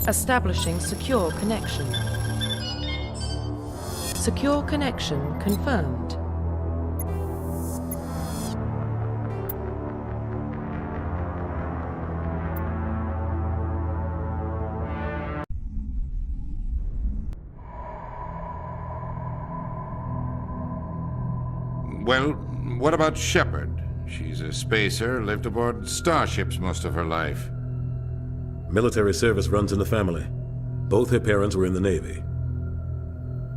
Establishing secure connection. Secure connection confirmed. Well, what about Shepard? She's a spacer, lived aboard starships most of her life. Military service runs in the family. Both her parents were in the Navy.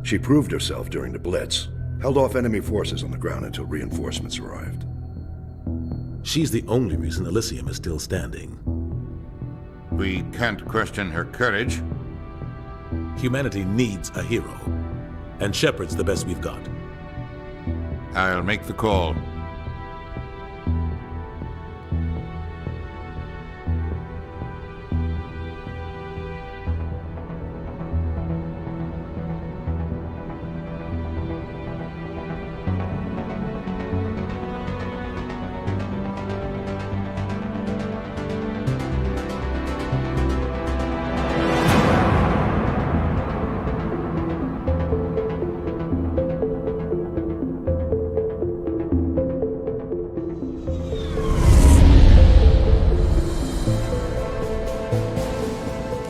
She proved herself during the Blitz, held off enemy forces on the ground until reinforcements arrived. She's the only reason Elysium is still standing. We can't question her courage. Humanity needs a hero, and Shepard's the best we've got. I'll make the call.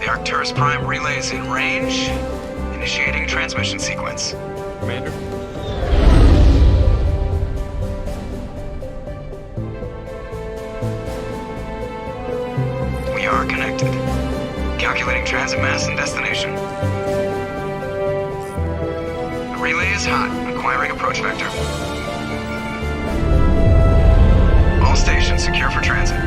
Arcturus Prime relays in range. Initiating transmission sequence. Commander. We are connected. Calculating transit mass and destination. The relay is hot. Acquiring approach vector. All stations secure for transit.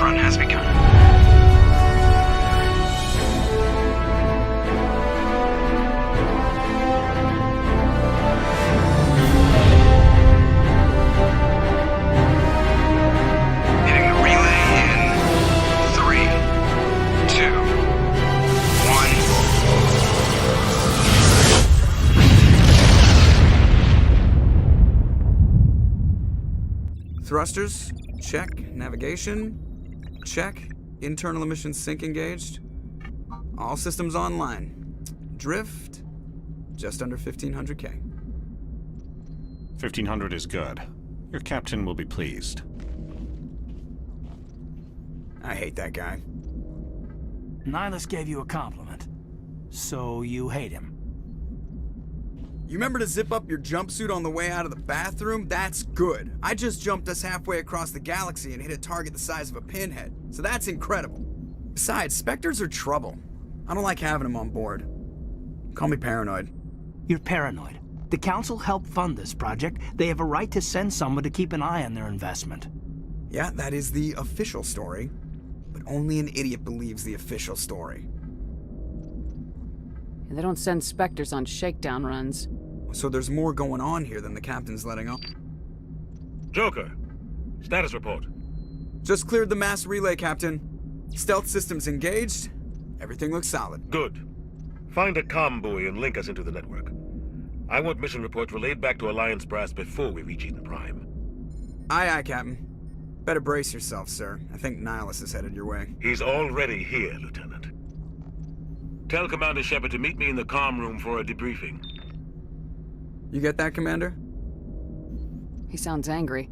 Run has begun. Hitting the relay in 3, 2, 1. Thrusters, check. Navigation, check. Internal emissions sync engaged. All systems online. Drift, just under 1,500K. 1,500 is good. Your captain will be pleased. I hate that guy. Nihilus gave you a compliment. So you hate him. You remember to zip up your jumpsuit on the way out of the bathroom? That's good. I just jumped us halfway across the galaxy and hit a target the size of a pinhead. So that's incredible. Besides, Spectres are trouble. I don't like having them on board. Call me paranoid. You're paranoid. The Council helped fund this project. They have a right to send someone to keep an eye on their investment. Yeah, that is the official story. But only an idiot believes the official story. They don't send Spectres on shakedown runs. So there's more going on here than the captain's letting on. Joker, status report. Just cleared the mass relay, Captain. Stealth systems engaged. Everything looks solid. Good. Find a comm buoy and link us into the network. I want mission reports relayed back to Alliance Brass before we reach Eden Prime. Aye, aye, Captain. Better brace yourself, sir. I think Nihilus is headed your way. He's already here, Lieutenant. Tell Commander Shepard to meet me in the comm room for a debriefing. You get that, Commander? He sounds angry.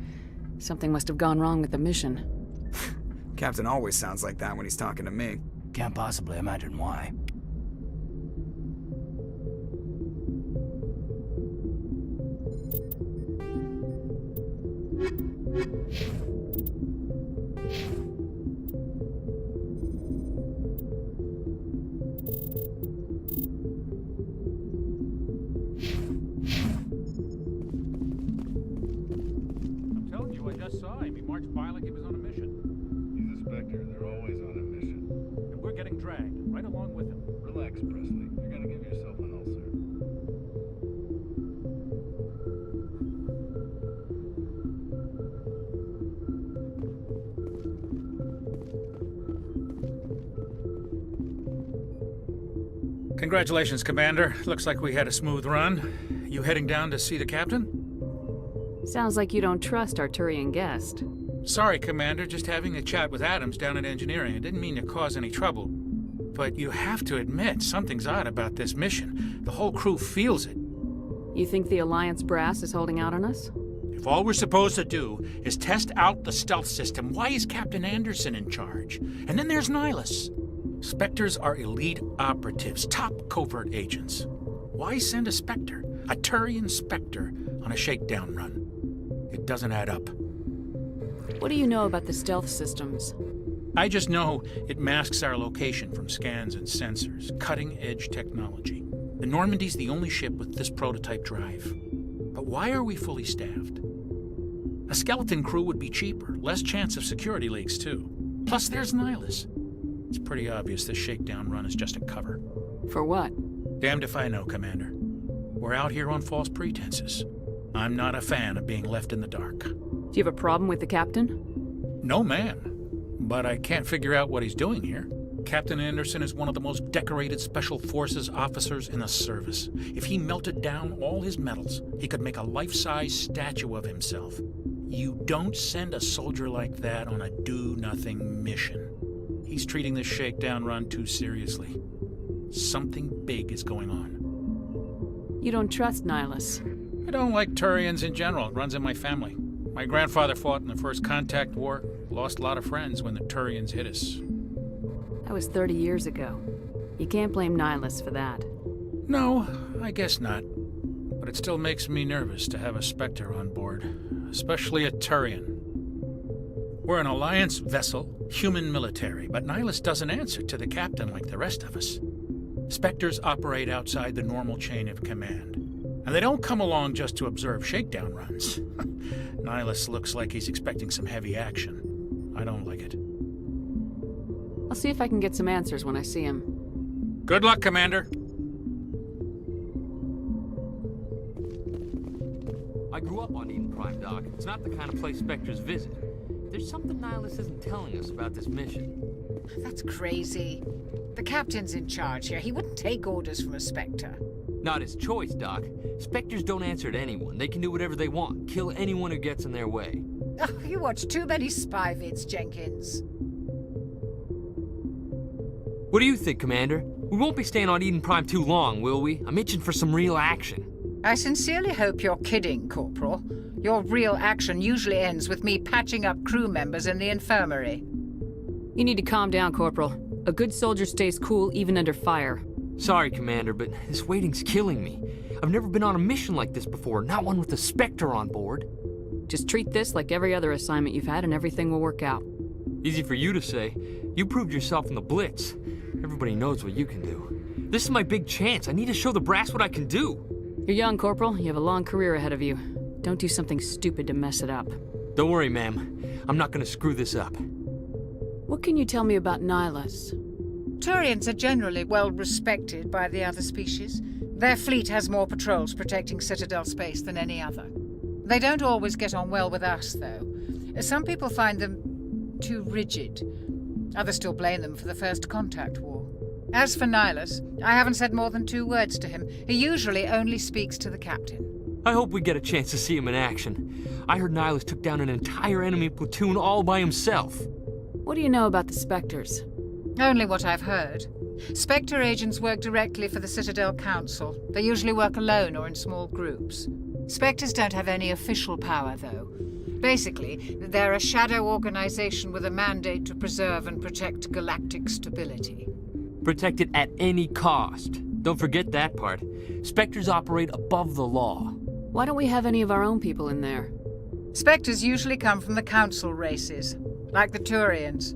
Something must have gone wrong with the mission. Captain always sounds like that when he's talking to me. Can't possibly imagine why. I'm telling you, I just saw him. He marched by like he was on a mission. He's a Spectre. They're always on a mission. And we're getting dragged, right along with him. Relax, Presley. You're gonna give yourself an ulcer. Congratulations, Commander. Looks like we had a smooth run. You heading down to see the captain? Sounds like you don't trust our Turian guest. Sorry, Commander. Just having a chat with Adams down at engineering. I didn't mean to cause any trouble. But you have to admit, something's odd about this mission. The whole crew feels it. You think the Alliance brass is holding out on us? If all we're supposed to do is test out the stealth system, why is Captain Anderson in charge? And then there's Nihilus. Spectres are elite operatives, top covert agents. Why send a Spectre, a Turian Spectre, on a shakedown run? It doesn't add up. What do you know about the stealth systems? I just know it masks our location from scans and sensors, cutting-edge technology. The Normandy's the only ship with this prototype drive. But why are we fully staffed? A skeleton crew would be cheaper, less chance of security leaks too. Plus there's Nihilus. It's pretty obvious this shakedown run is just a cover. For what? Damned if I know, Commander. We're out here on false pretenses. I'm not a fan of being left in the dark. Do you have a problem with the captain? No, ma'am. But I can't figure out what he's doing here. Captain Anderson is one of the most decorated Special Forces officers in the service. If he melted down all his medals, he could make a life-size statue of himself. You don't send a soldier like that on a do-nothing mission. He's treating this shakedown run too seriously. Something big is going on. You don't trust Nihilus? I don't like Turians in general. It runs in my family. My grandfather fought in the First Contact War, lost a lot of friends when the Turians hit us. That was 30 years ago. You can't blame Nihilus for that. No, I guess not. But it still makes me nervous to have a Spectre on board, especially a Turian. We're an Alliance vessel, human military, but Nihilus doesn't answer to the captain like the rest of us. Spectres operate outside the normal chain of command. And they don't come along just to observe shakedown runs. Nihilus looks like he's expecting some heavy action. I don't like it. I'll see if I can get some answers when I see him. Good luck, Commander. I grew up on Eden Prime, Doc. It's not the kind of place Spectres visit. There's something Nihilus isn't telling us about this mission. That's crazy. The captain's in charge here. He wouldn't take orders from a Spectre. Not his choice, Doc. Spectres don't answer to anyone. They can do whatever they want, kill anyone who gets in their way. Oh, you watch too many spy vids, Jenkins. What do you think, Commander? We won't be staying on Eden Prime too long, will we? I'm itching for some real action. I sincerely hope you're kidding, Corporal. Your real action usually ends with me patching up crew members in the infirmary. You need to calm down, Corporal. A good soldier stays cool even under fire. Sorry, Commander, but this waiting's killing me. I've never been on a mission like this before, not one with a Spectre on board. Just treat this like every other assignment you've had and everything will work out. Easy for you to say. You proved yourself in the Blitz. Everybody knows what you can do. This is my big chance. I need to show the brass what I can do. You're young, Corporal. You have a long career ahead of you. Don't do something stupid to mess it up. Don't worry, ma'am. I'm not gonna screw this up. What can you tell me about Nihilus? Turians are generally well respected by the other species. Their fleet has more patrols protecting Citadel space than any other. They don't always get on well with us, though. Some people find them too rigid. Others still blame them for the First Contact War. As for Nihilus, I haven't said more than 2 words to him. He usually only speaks to the captain. I hope we get a chance to see him in action. I heard Nihilus took down an entire enemy platoon all by himself. What do you know about the Spectres? Only what I've heard. Spectre agents work directly for the Citadel Council. They usually work alone or in small groups. Spectres don't have any official power, though. Basically, they're a shadow organization with a mandate to preserve and protect galactic stability. Protect it at any cost. Don't forget that part. Spectres operate above the law. Why don't we have any of our own people in there? Spectres usually come from the Council races, like the Turians.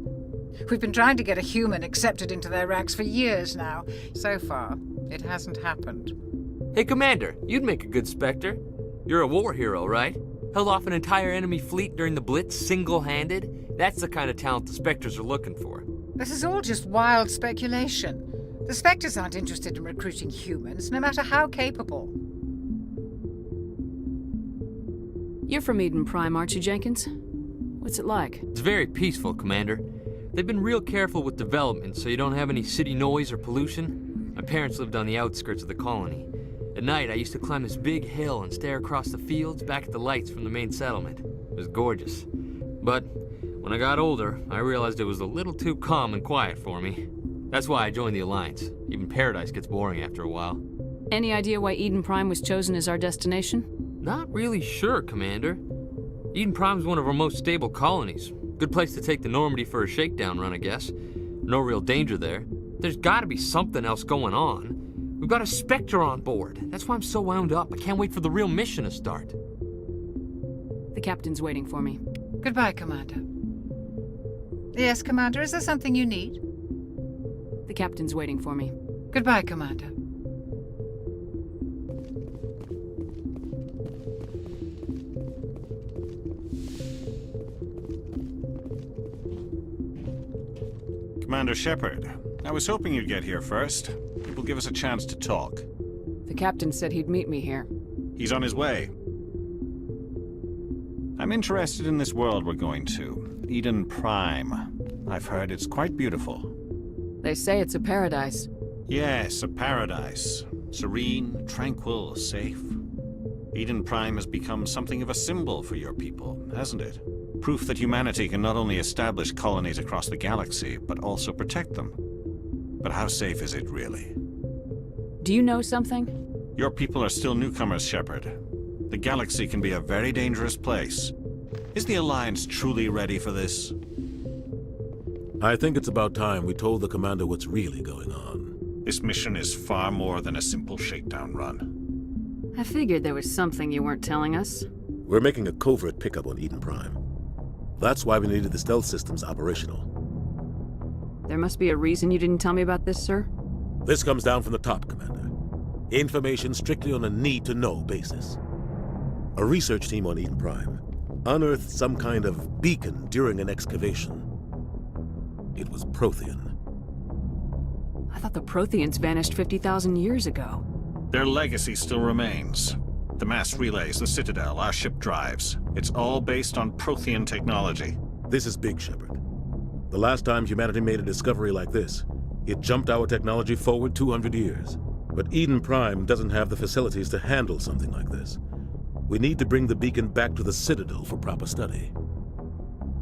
We've been trying to get a human accepted into their ranks for years now. So far, it hasn't happened. Hey, Commander, you'd make a good Spectre. You're a war hero, right? Held off an entire enemy fleet during the Blitz single-handed? That's the kind of talent the Spectres are looking for. This is all just wild speculation. The Spectres aren't interested in recruiting humans, no matter how capable. You're from Eden Prime, aren't you, Jenkins? What's it like? It's very peaceful, Commander. They've been real careful with development so you don't have any city noise or pollution. My parents lived on the outskirts of the colony. At night, I used to climb this big hill and stare across the fields back at the lights from the main settlement. It was gorgeous. But when I got older, I realized it was a little too calm and quiet for me. That's why I joined the Alliance. Even Paradise gets boring after a while. Any idea why Eden Prime was chosen as our destination? Not really sure, Commander. Eden Prime's one of our most stable colonies. Good place to take the Normandy for a shakedown run, I guess. No real danger there. There's gotta be something else going on. We've got a Spectre on board. That's why I'm so wound up. I can't wait for the real mission to start. The captain's waiting for me. Goodbye, Commander. Yes, Commander, is there something you need? The captain's waiting for me. Goodbye, Commander. Commander Shepard, I was hoping you'd get here first. It will give us a chance to talk. The captain said he'd meet me here. He's on his way. I'm interested in this world we're going to, Eden Prime. I've heard it's quite beautiful. They say it's a paradise. Yes, a paradise. Serene, tranquil, safe. Eden Prime has become something of a symbol for your people, hasn't it? Proof that humanity can not only establish colonies across the galaxy, but also protect them. But how safe is it really? Do you know something? Your people are still newcomers, Shepard. The galaxy can be a very dangerous place. Is the Alliance truly ready for this? I think it's about time we told the commander what's really going on. This mission is far more than a simple shakedown run. I figured there was something you weren't telling us. We're making a covert pickup on Eden Prime. That's why we needed the stealth systems operational. There must be a reason you didn't tell me about this, sir? This comes down from the top, Commander. Information strictly on a need-to-know basis. A research team on Eden Prime unearthed some kind of beacon during an excavation. It was Prothean. I thought the Protheans vanished 50,000 years ago. Their legacy still remains. The mass relays, the Citadel, our ship drives. It's all based on Prothean technology. This is big, Shepard. The last time humanity made a discovery like this, it jumped our technology forward 200 years. But Eden Prime doesn't have the facilities to handle something like this. We need to bring the beacon back to the Citadel for proper study.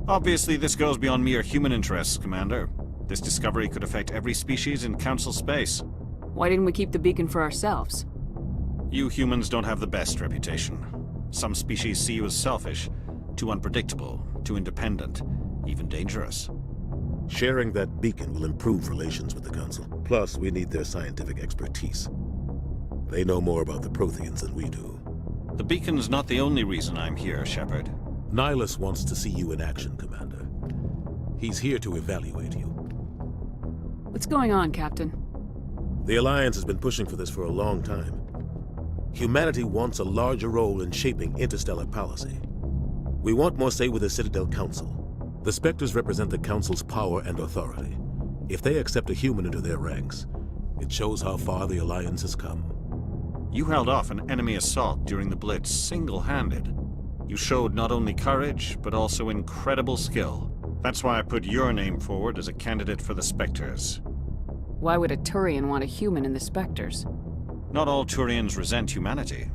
Obviously, this goes beyond mere human interests, Commander. This discovery could affect every species in Council space. Why didn't we keep the beacon for ourselves? You humans don't have the best reputation. Some species see you as selfish, too unpredictable, too independent, even dangerous. Sharing that beacon will improve relations with the Council. Plus, we need their scientific expertise. They know more about the Protheans than we do. The beacon's not the only reason I'm here, Shepard. Nihilus wants to see you in action, Commander. He's here to evaluate you. What's going on, Captain? The Alliance has been pushing for this for a long time. Humanity wants a larger role in shaping interstellar policy. We want more say with the Citadel Council. The Spectres represent the Council's power and authority. If they accept a human into their ranks, it shows how far the Alliance has come. You held off an enemy assault during the Blitz single-handed. You showed not only courage, but also incredible skill. That's why I put your name forward as a candidate for the Spectres. Why would a Turian want a human in the Spectres? Not all Turians resent humanity.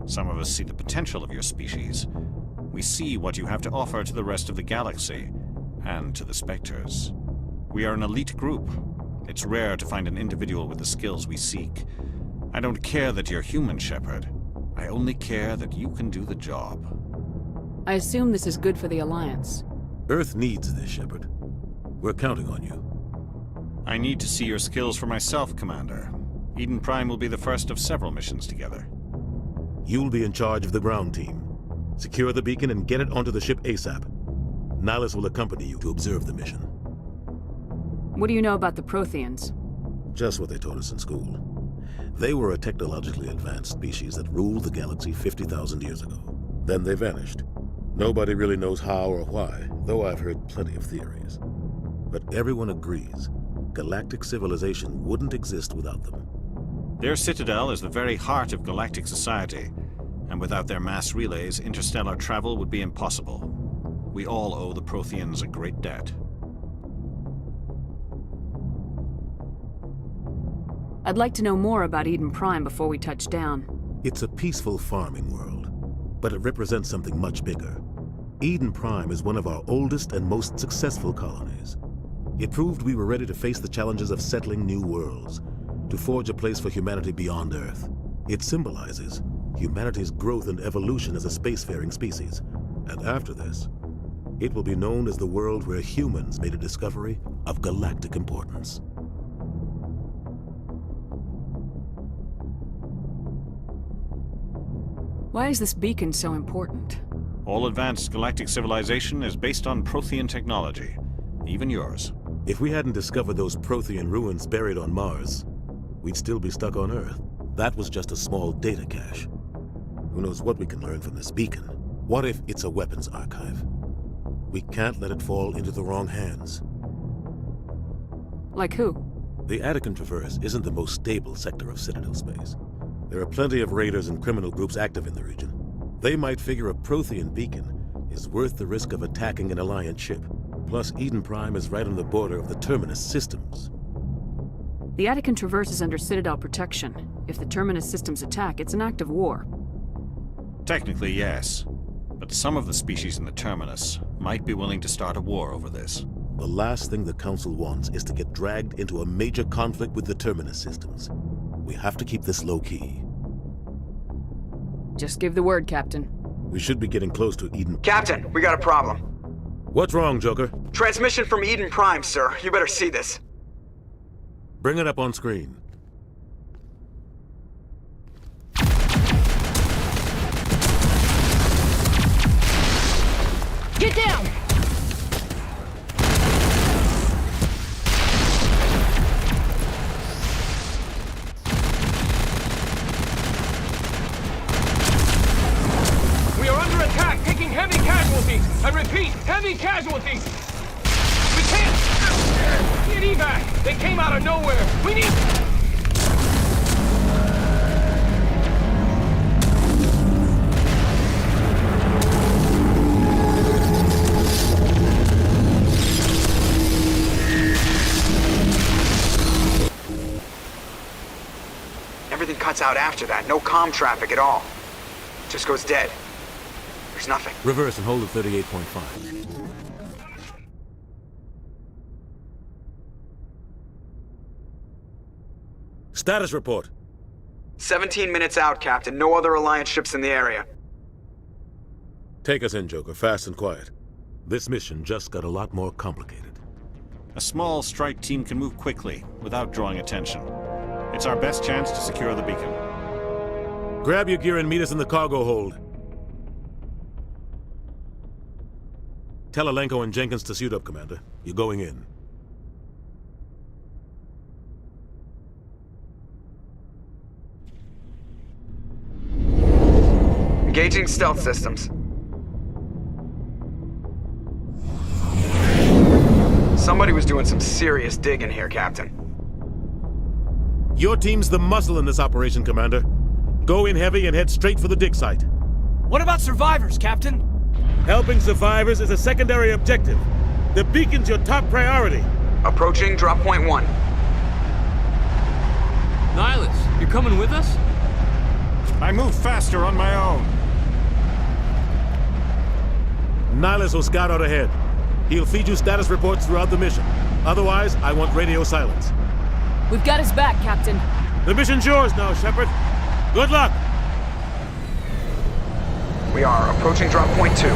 Some of us see the potential of your species. We see what you have to offer to the rest of the galaxy, and to the Spectres. We are an elite group. It's rare to find an individual with the skills we seek. I don't care that you're human, Shepard. I only care that you can do the job. I assume this is good for the Alliance. Earth needs this, Shepard. We're counting on you. I need to see your skills for myself, Commander. Eden Prime will be the first of several missions together. You'll be in charge of the ground team. Secure the beacon and get it onto the ship ASAP. Nihilus will accompany you to observe the mission. What do you know about the Protheans? Just what they taught us in school. They were a technologically advanced species that ruled the galaxy 50,000 years ago. Then they vanished. Nobody really knows how or why, though I've heard plenty of theories. But everyone agrees, galactic civilization wouldn't exist without them. Their citadel is the very heart of galactic society, and without their mass relays, interstellar travel would be impossible. We all owe the Protheans a great debt. I'd like to know more about Eden Prime before we touch down. It's a peaceful farming world, but it represents something much bigger. Eden Prime is one of our oldest and most successful colonies. It proved we were ready to face the challenges of settling new worlds, to forge a place for humanity beyond Earth. It symbolizes humanity's growth and evolution as a spacefaring species. And after this, it will be known as the world where humans made a discovery of galactic importance. Why is this beacon so important? All advanced galactic civilization is based on Prothean technology, even yours. If we hadn't discovered those Prothean ruins buried on Mars, we'd still be stuck on Earth. That was just a small data cache. Who knows what we can learn from this beacon? What if it's a weapons archive? We can't let it fall into the wrong hands. Like who? The Attican Traverse isn't the most stable sector of Citadel space. There are plenty of raiders and criminal groups active in the region. They might figure a Prothean beacon is worth the risk of attacking an Alliance ship. Plus, Eden Prime is right on the border of the Terminus systems. The Attican Traverse is under Citadel protection. If the Terminus systems attack, it's an act of war. Technically, yes. But some of the species in the Terminus might be willing to start a war over this. The last thing the Council wants is to get dragged into a major conflict with the Terminus systems. We have to keep this low-key. Just give the word, Captain. We should be getting close to Eden. Captain, we got a problem. What's wrong, Joker? Transmission from Eden Prime, sir. You better see this. Bring it up on screen. Get down! We are under attack, taking heavy casualties. I repeat, heavy casualties. We can't get evac. They came out of nowhere. We need... Everything cuts out after that. No comm traffic at all. Just goes dead. There's nothing. Reverse and hold at 38.5. Status report. 17 minutes out, Captain. No other Alliance ships in the area. Take us in, Joker, fast and quiet. This mission just got a lot more complicated. A small strike team can move quickly, without drawing attention. It's our best chance to secure the beacon. Grab your gear and meet us in the cargo hold. Tell Alenko and Jenkins to suit up, Commander. You're going in. Engaging stealth systems. Somebody was doing some serious digging here, Captain. Your team's the muscle in this operation, Commander. Go in heavy and head straight for the dig site. What about survivors, Captain? Helping survivors is a secondary objective. The beacon's your top priority. Approaching drop point 1. Nihilus, you're coming with us? I move faster on my own. Nihilus will scout out ahead. He'll feed you status reports throughout the mission. Otherwise, I want radio silence. We've got his back, Captain. The mission's yours now, Shepard. Good luck! We are approaching drop point 2.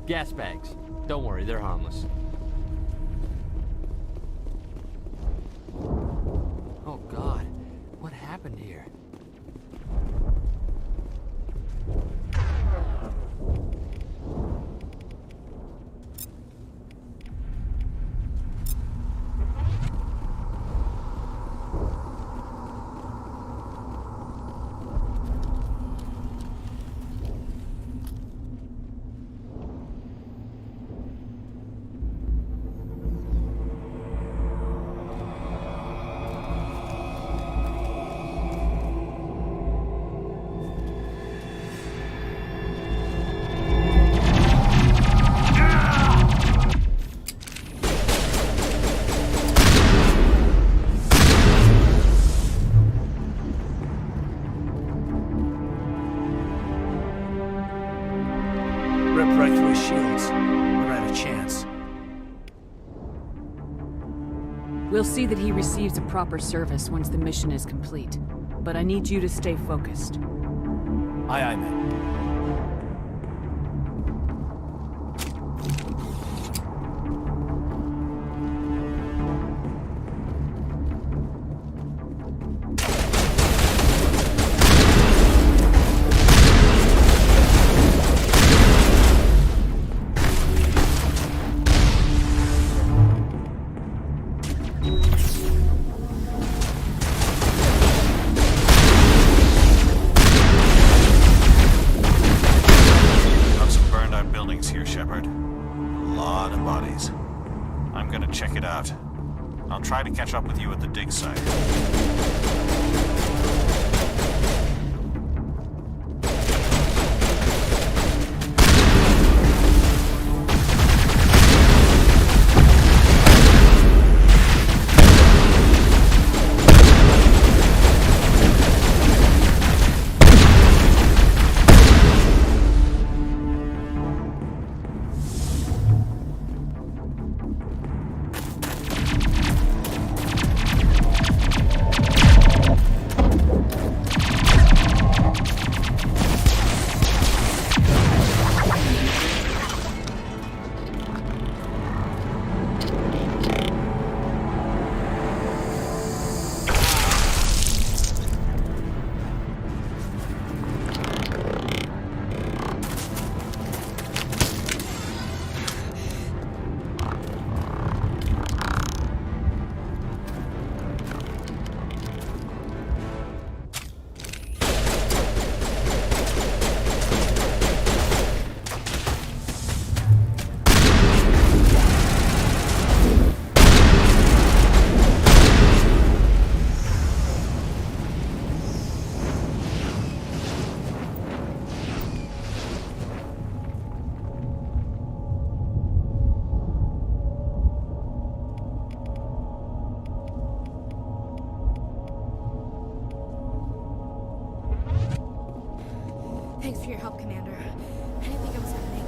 Gas bags. Don't worry, they're harmless. Oh God, what happened here? Ripped right through his shields. Never had a chance. We'll see that he receives a proper service once the mission is complete. But I need you to stay focused. Aye, aye, ma'am. Got some burned out buildings here, Shepard. A lot of bodies. I'm gonna check it out. I'll try to catch up with you at the dig site. Thanks for your help, Commander. I didn't think I was gonna make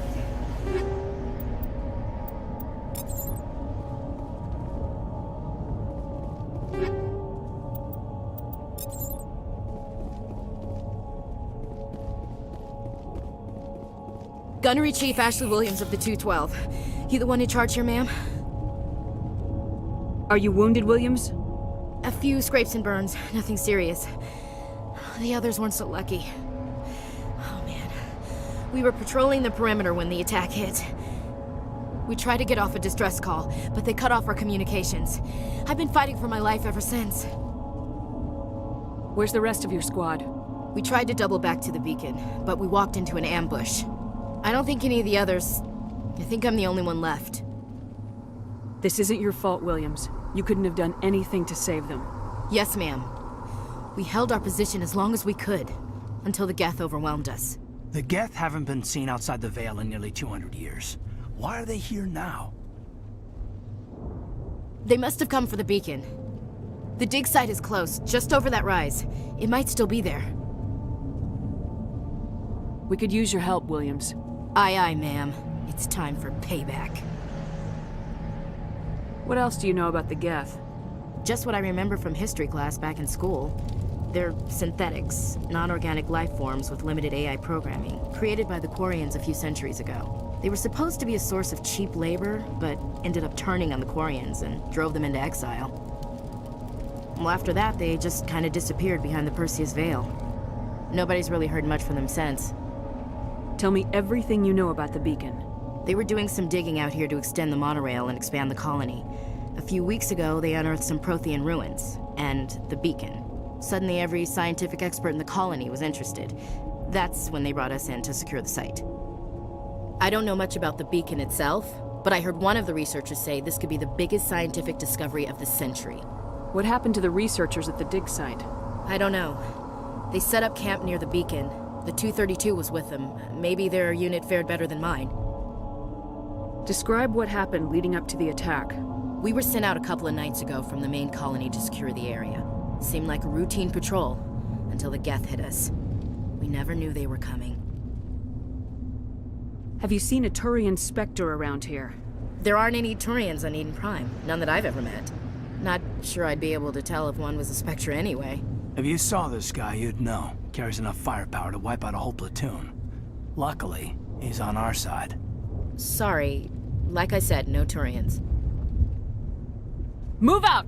it. Gunnery Chief Ashley Williams of the 212. You the one in charge here, ma'am? Are you wounded, Williams? A few scrapes and burns, nothing serious. The others weren't so lucky. Oh man. We were patrolling the perimeter when the attack hit. We tried to get off a distress call, but they cut off our communications. I've been fighting for my life ever since. Where's the rest of your squad? We tried to double back to the beacon, but we walked into an ambush. I don't think any of the others... I think I'm the only one left. This isn't your fault, Williams. You couldn't have done anything to save them. Yes, ma'am. We held our position as long as we could, until the Geth overwhelmed us. The Geth haven't been seen outside the Veil in nearly 200 years. Why are they here now? They must have come for the beacon. The dig site is close, just over that rise. It might still be there. We could use your help, Williams. Aye, aye, ma'am. It's time for payback. What else do you know about the Geth? Just what I remember from history class back in school. They're synthetics, non-organic life forms with limited AI programming, created by the Quarians a few centuries ago. They were supposed to be a source of cheap labor, but ended up turning on the Quarians and drove them into exile. Well, after that, they just kind of disappeared behind the Perseus Veil. Nobody's really heard much from them since. Tell me everything you know about the beacon. They were doing some digging out here to extend the monorail and expand the colony. A few weeks ago, they unearthed some Prothean ruins, and the beacon. Suddenly, every scientific expert in the colony was interested. That's when they brought us in to secure the site. I don't know much about the beacon itself, but I heard one of the researchers say this could be the biggest scientific discovery of the century. What happened to the researchers at the dig site? I don't know. They set up camp near the beacon. The 232 was with them. Maybe their unit fared better than mine. Describe what happened leading up to the attack. We were sent out a couple of nights ago from the main colony to secure the area. Seemed like a routine patrol, until the Geth hit us. We never knew they were coming. Have you seen a Turian Spectre around here? There aren't any Turians on Eden Prime. None that I've ever met. Not sure I'd be able to tell if one was a Spectre anyway. If you saw this guy, you'd know. Carries enough firepower to wipe out a whole platoon. Luckily, he's on our side. Sorry. Like I said, no Turians. Move out!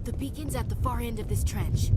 The beacon's at the far end of this trench.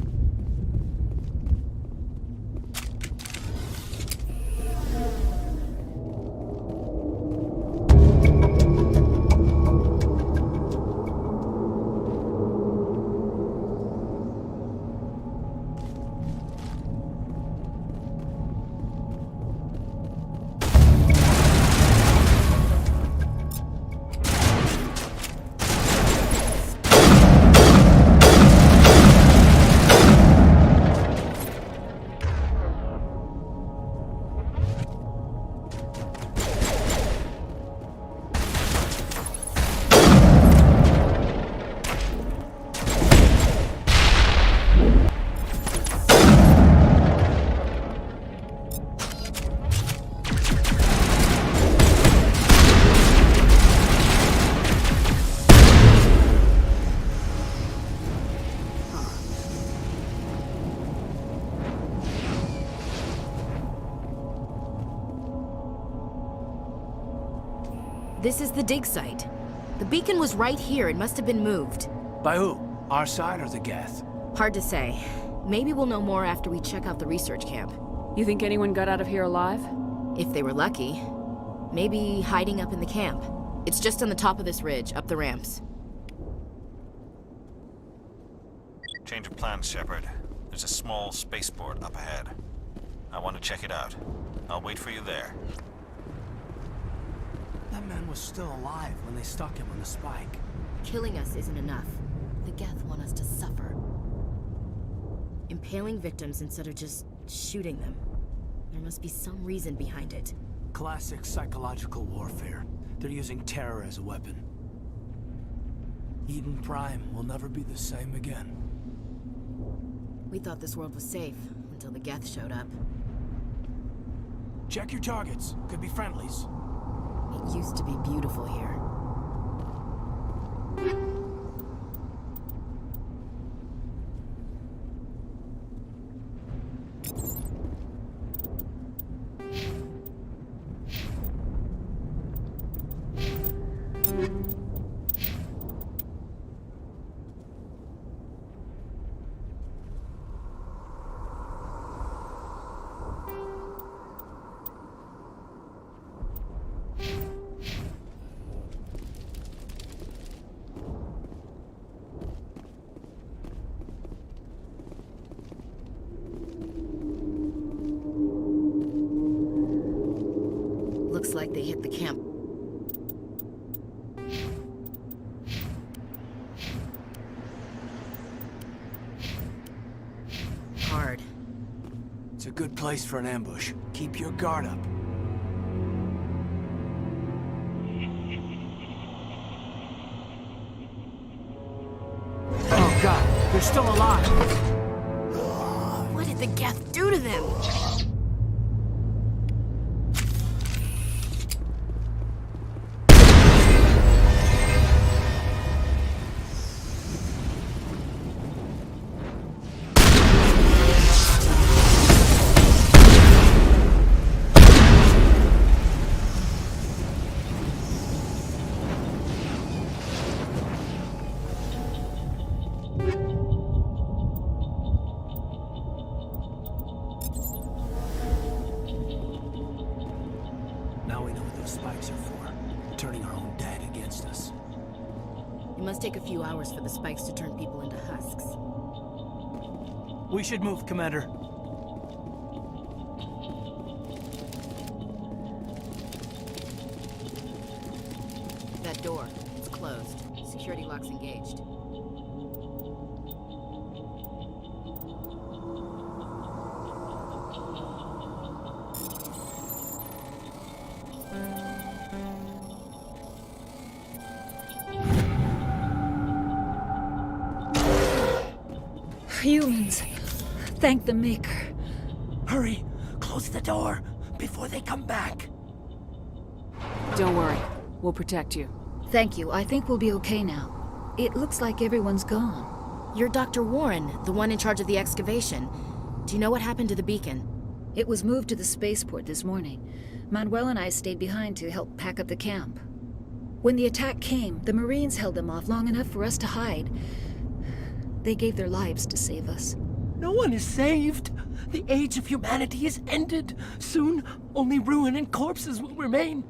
This is the dig site. The beacon was right here. It must have been moved. By who? Our side or the Geth? Hard to say. Maybe we'll know more after we check out the research camp. You think anyone got out of here alive? If they were lucky. Maybe hiding up in the camp. It's just on the top of this ridge, up the ramps. Change of plans, Shepard. There's a small spaceport up ahead. I want to check it out. I'll wait for you there. That man was still alive when they stuck him on the spike. Killing us isn't enough. The Geth want us to suffer. Impaling victims instead of just shooting them. There must be some reason behind it. Classic psychological warfare. They're using terror as a weapon. Eden Prime will never be the same again. We thought this world was safe until the Geth showed up. Check your targets. Could be friendlies. It used to be beautiful here. Looks like they hit the camp. Hard. It's a good place for an ambush. Keep your guard up. Oh God, they're still alive! What did the Geth do to them? Now we know what those spikes are for. Turning our own dead against us. It must take a few hours for the spikes to turn people into husks. We should move, Commander. That door, it's closed. Security lock's engaged. Humans. Thank the Maker. Hurry! Close the door before they come back. Don't worry. We'll protect you. Thank you. I think we'll be okay now. It looks like everyone's gone. You're Dr. Warren, the one in charge of the excavation. Do you know what happened to the beacon? It was moved to the spaceport this morning. Manuel and I stayed behind to help pack up the camp. When the attack came, the Marines held them off long enough for us to hide. They gave their lives to save us. No one is saved. The age of humanity is ended. Soon, only ruin and corpses will remain.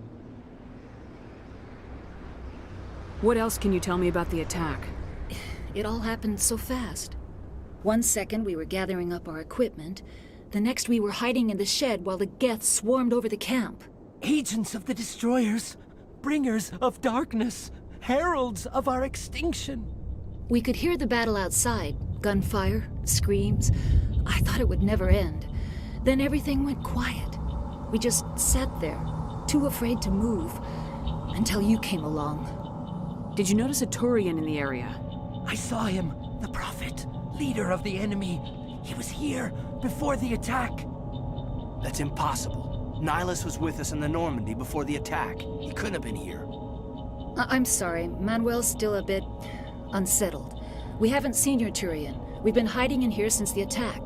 What else can you tell me about the attack? It all happened so fast. 1 second we were gathering up our equipment. The next we were hiding in the shed while the Geth swarmed over the camp. Agents of the Destroyers. Bringers of darkness. Heralds of our extinction. We could hear the battle outside. Gunfire, screams. I thought it would never end. Then everything went quiet. We just sat there, too afraid to move, until you came along. Did you notice a Turian in the area? I saw him, the Prophet, leader of the enemy. He was here before the attack. That's impossible. Nihilus was with us in the Normandy before the attack. He couldn't have been here. I'm sorry. Manuel's still a bit unsettled. We haven't seen your Turian. We've been hiding in here since the attack.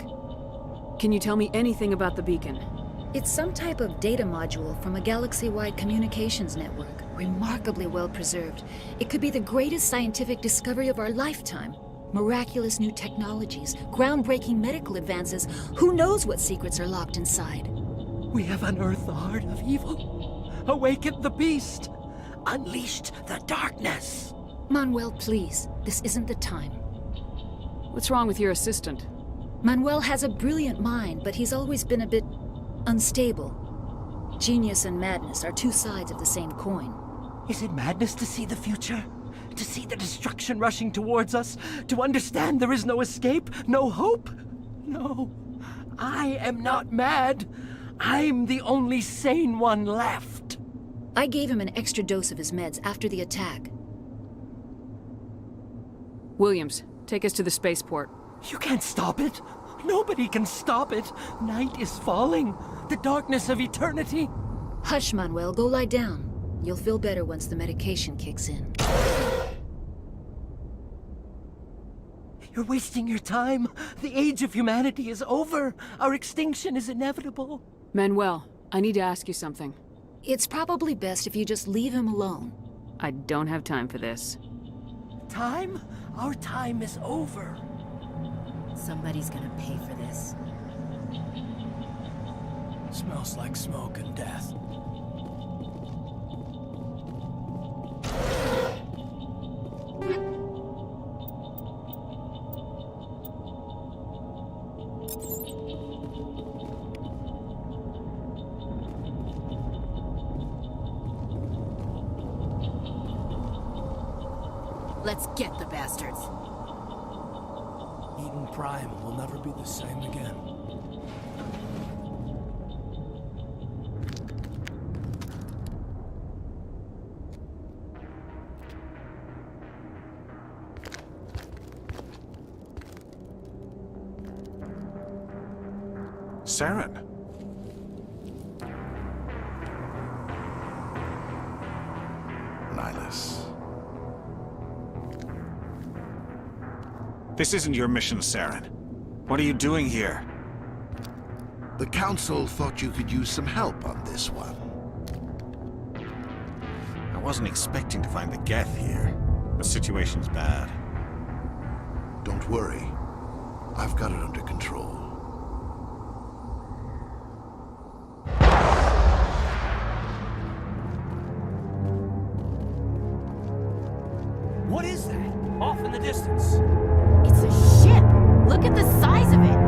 Can you tell me anything about the beacon? It's some type of data module from a galaxy-wide communications network. Remarkably well preserved. It could be the greatest scientific discovery of our lifetime. Miraculous new technologies, groundbreaking medical advances. Who knows what secrets are locked inside? We have unearthed the heart of evil, awakened the beast, unleashed the darkness. Manuel, please. This isn't the time. What's wrong with your assistant? Manuel has a brilliant mind, but he's always been a bit unstable. Genius and madness are two sides of the same coin. Is it madness to see the future? To see the destruction rushing towards us? To understand there is no escape? No hope? No. I am not mad. I'm the only sane one left. I gave him an extra dose of his meds after the attack. Williams, take us to the spaceport. You can't stop it. Nobody can stop it. Night is falling. The darkness of eternity. Hush, Manuel. Go lie down. You'll feel better once the medication kicks in. You're wasting your time. The age of humanity is over. Our extinction is inevitable. Manuel, I need to ask you something. It's probably best if you just leave him alone. I don't have time for this. Time? Our time is over. Somebody's gonna pay for this. Smells like smoke and death. Let's get the bastards. Eden Prime will never be the same again. Saren. Nihilus. This isn't your mission, Saren. What are you doing here? The Council thought you could use some help on this one. I wasn't expecting to find the Geth here. The situation's bad. Don't worry. I've got it under control. What is that? Off in the distance. It's a ship! Look at the size of it!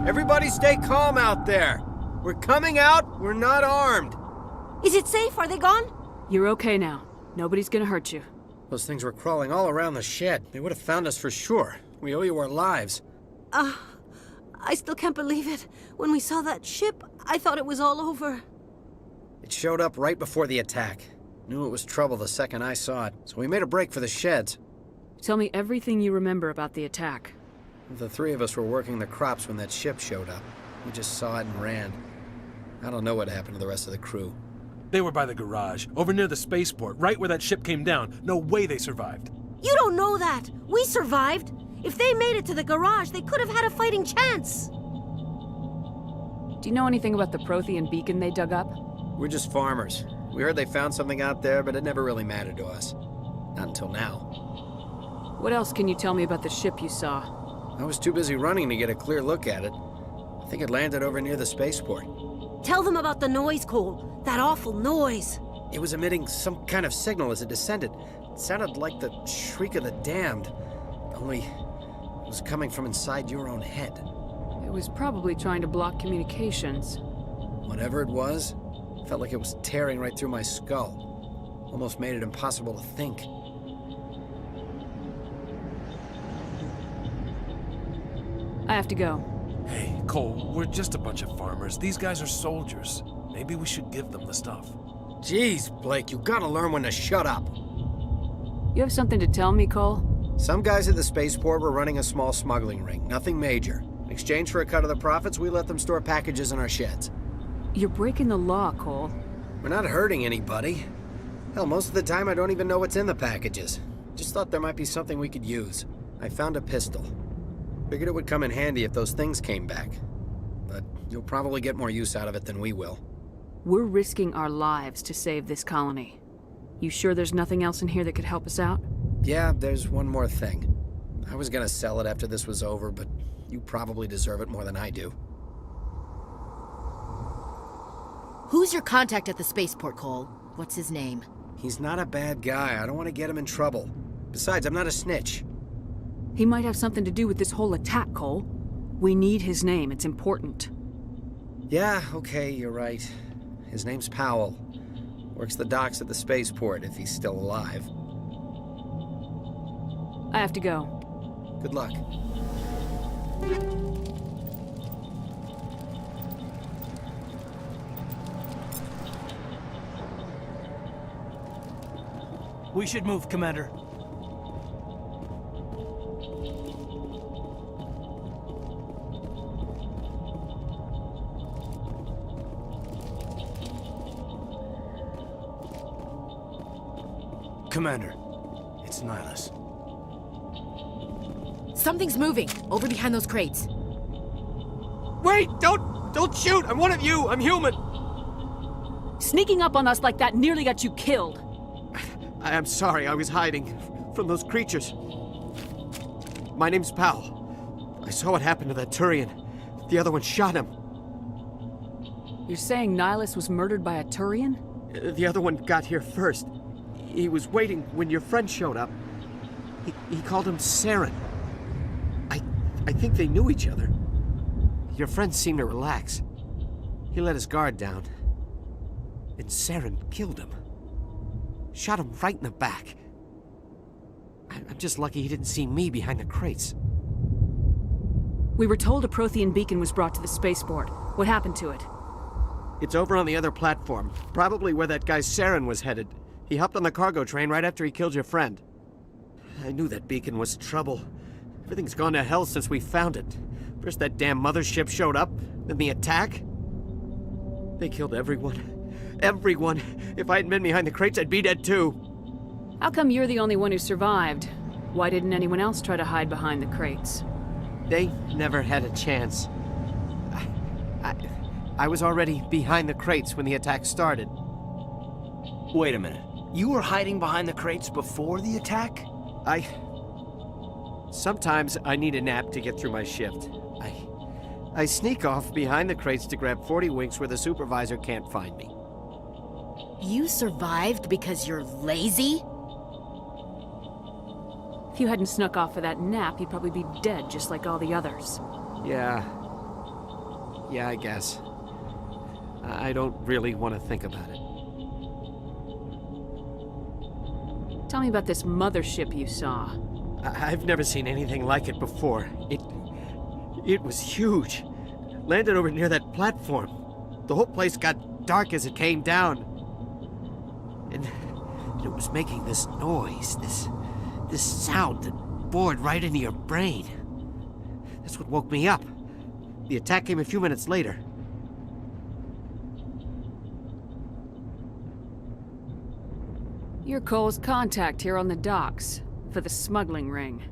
Everybody stay calm out there. We're coming out, we're not armed. Is it safe? Are they gone? You're okay now. Nobody's gonna hurt you. Those things were crawling all around the shed. They would have found us for sure. We owe you our lives. I still can't believe it. When we saw that ship, I thought it was all over. It showed up right before the attack. Knew it was trouble the second I saw it, so we made a break for the sheds. Tell me everything you remember about the attack. The three of us were working the crops when that ship showed up. We just saw it and ran. I don't know what happened to the rest of the crew. They were by the garage, over near the spaceport, right where that ship came down. No way they survived. You don't know that! We survived! If they made it to the garage, they could have had a fighting chance! Do you know anything about the Prothean beacon they dug up? We're just farmers. We heard they found something out there, but it never really mattered to us. Not until now. What else can you tell me about the ship you saw? I was too busy running to get a clear look at it. I think it landed over near the spaceport. Tell them about the noise, Cole. That awful noise. It was emitting some kind of signal as it descended. It sounded like the shriek of the damned. Only it was coming from inside your own head. It was probably trying to block communications. Whatever it was, felt like it was tearing right through my skull. Almost made it impossible to think. I have to go. Hey, Cole, we're just a bunch of farmers. These guys are soldiers. Maybe we should give them the stuff. Jeez, Blake, you gotta learn when to shut up. You have something to tell me, Cole? Some guys at the spaceport were running a small smuggling ring, nothing major. In exchange for a cut of the profits, we let them store packages in our sheds. You're breaking the law, Cole. We're not hurting anybody. Hell, most of the time I don't even know what's in the packages. Just thought there might be something we could use. I found a pistol. Figured it would come in handy if those things came back. But you'll probably get more use out of it than we will. We're risking our lives to save this colony. You sure there's nothing else in here that could help us out? Yeah, there's one more thing. I was gonna sell it after this was over, but you probably deserve it more than I do. Who's your contact at the spaceport, Cole? What's his name? He's not a bad guy. I don't want to get him in trouble. Besides, I'm not a snitch. He might have something to do with this whole attack, Cole. We need his name. It's important. Yeah, okay, you're right. His name's Powell. Works the docks at the spaceport, if he's still alive. I have to go. Good luck. We should move, Commander. Commander, it's Nihilus. Something's moving, over behind those crates. Wait! Don't shoot! I'm one of you! I'm human! Sneaking up on us like that nearly got you killed. I'm sorry, I was hiding from those creatures. My name's Powell. I saw what happened to that Turian. The other one shot him. You're saying Nihilus was murdered by a Turian? The other one got here first. He was waiting when your friend showed up. He called him Saren. I think they knew each other. Your friend seemed to relax. He let his guard down. And Saren killed him. Shot him right in the back. I'm just lucky he didn't see me behind the crates. We were told a Prothean beacon was brought to the spaceport. What happened to it? It's over on the other platform. Probably where that guy Saren was headed. He hopped on the cargo train right after he killed your friend. I knew that beacon was trouble. Everything's gone to hell since we found it. First that damn mothership showed up, then the attack. They killed everyone. Everyone. If I hadn't been behind the crates, I'd be dead too. How come you're the only one who survived? Why didn't anyone else try to hide behind the crates? They never had a chance. I was already behind the crates when the attack started. Wait a minute. You were hiding behind the crates before the attack? Sometimes I need a nap to get through my shift. I sneak off behind the crates to grab 40 winks where the supervisor can't find me. You survived because you're lazy? If you hadn't snuck off for that nap, you'd probably be dead just like all the others. Yeah, I guess. I don't really want to think about it. Tell me about this mothership you saw. I've never seen anything like it before. It was huge. Landed over near that platform. The whole place got dark as it came down. And it was making this noise, this sound that bored right into your brain. That's what woke me up. The attack came a few minutes later. You're Cole's contact here on the docks for the smuggling ring.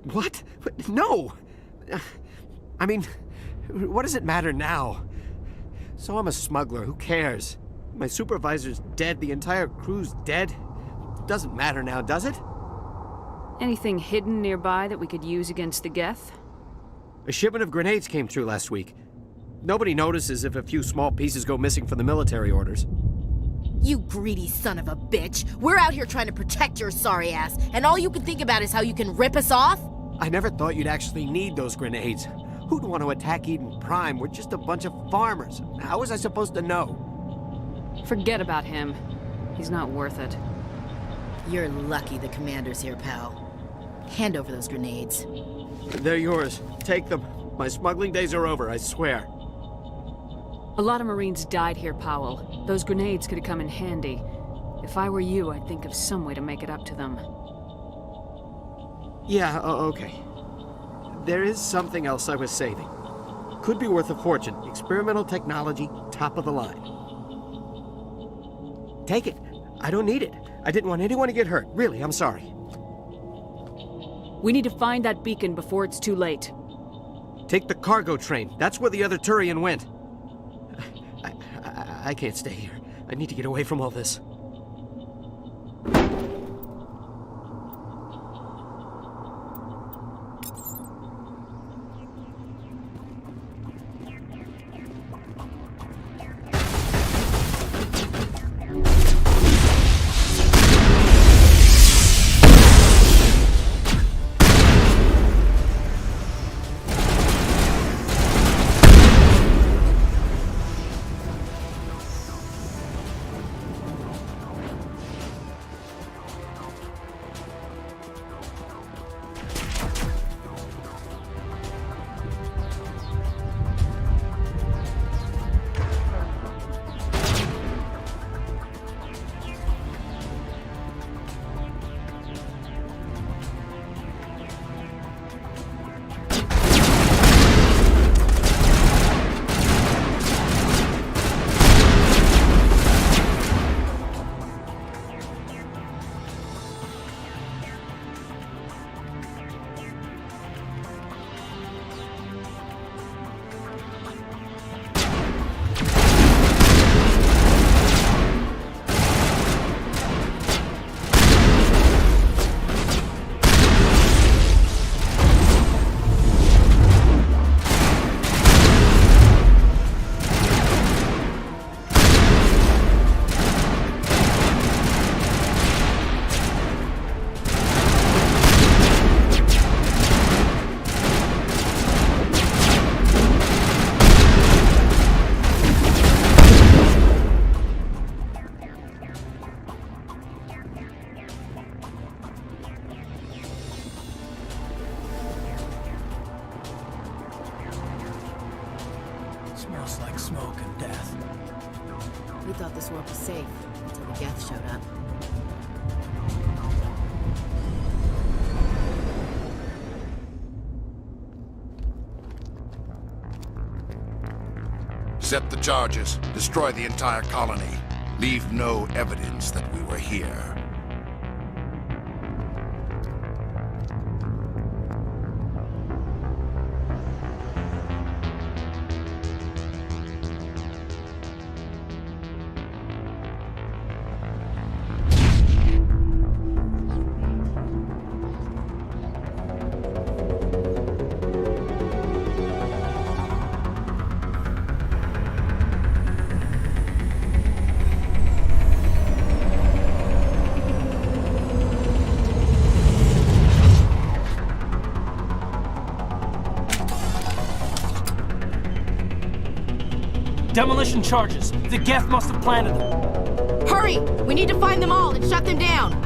What? No! I mean, what does it matter now? So I'm a smuggler, who cares? My supervisor's dead, the entire crew's dead. It doesn't matter now, does it? Anything hidden nearby that we could use against the Geth? A shipment of grenades came through last week. Nobody notices if a few small pieces go missing from the military orders. You greedy son of a bitch! We're out here trying to protect your sorry ass, and all you can think about is how you can rip us off? I never thought you'd actually need those grenades. Who'd want to attack Eden Prime? We're just a bunch of farmers. How was I supposed to know? Forget about him. He's not worth it. You're lucky the commander's here, pal. Hand over those grenades. They're yours. Take them. My smuggling days are over, I swear. A lot of Marines died here, Powell. Those grenades could have come in handy. If I were you, I'd think of some way to make it up to them. Yeah, okay. There is something else I was saving. Could be worth a fortune. Experimental technology, top of the line. Take it. I don't need it. I didn't want anyone to get hurt. Really, I'm sorry. We need to find that beacon before it's too late. Take the cargo train. That's where the other Turian went. I can't stay here. I need to get away from all this. Smells like smoke and death. We thought this world was safe until the Geth showed up. Set the charges. Destroy the entire colony. Leave no evidence that we were here. Demolition charges. The Geth must have planted them. Hurry! We need to find them all and shut them down!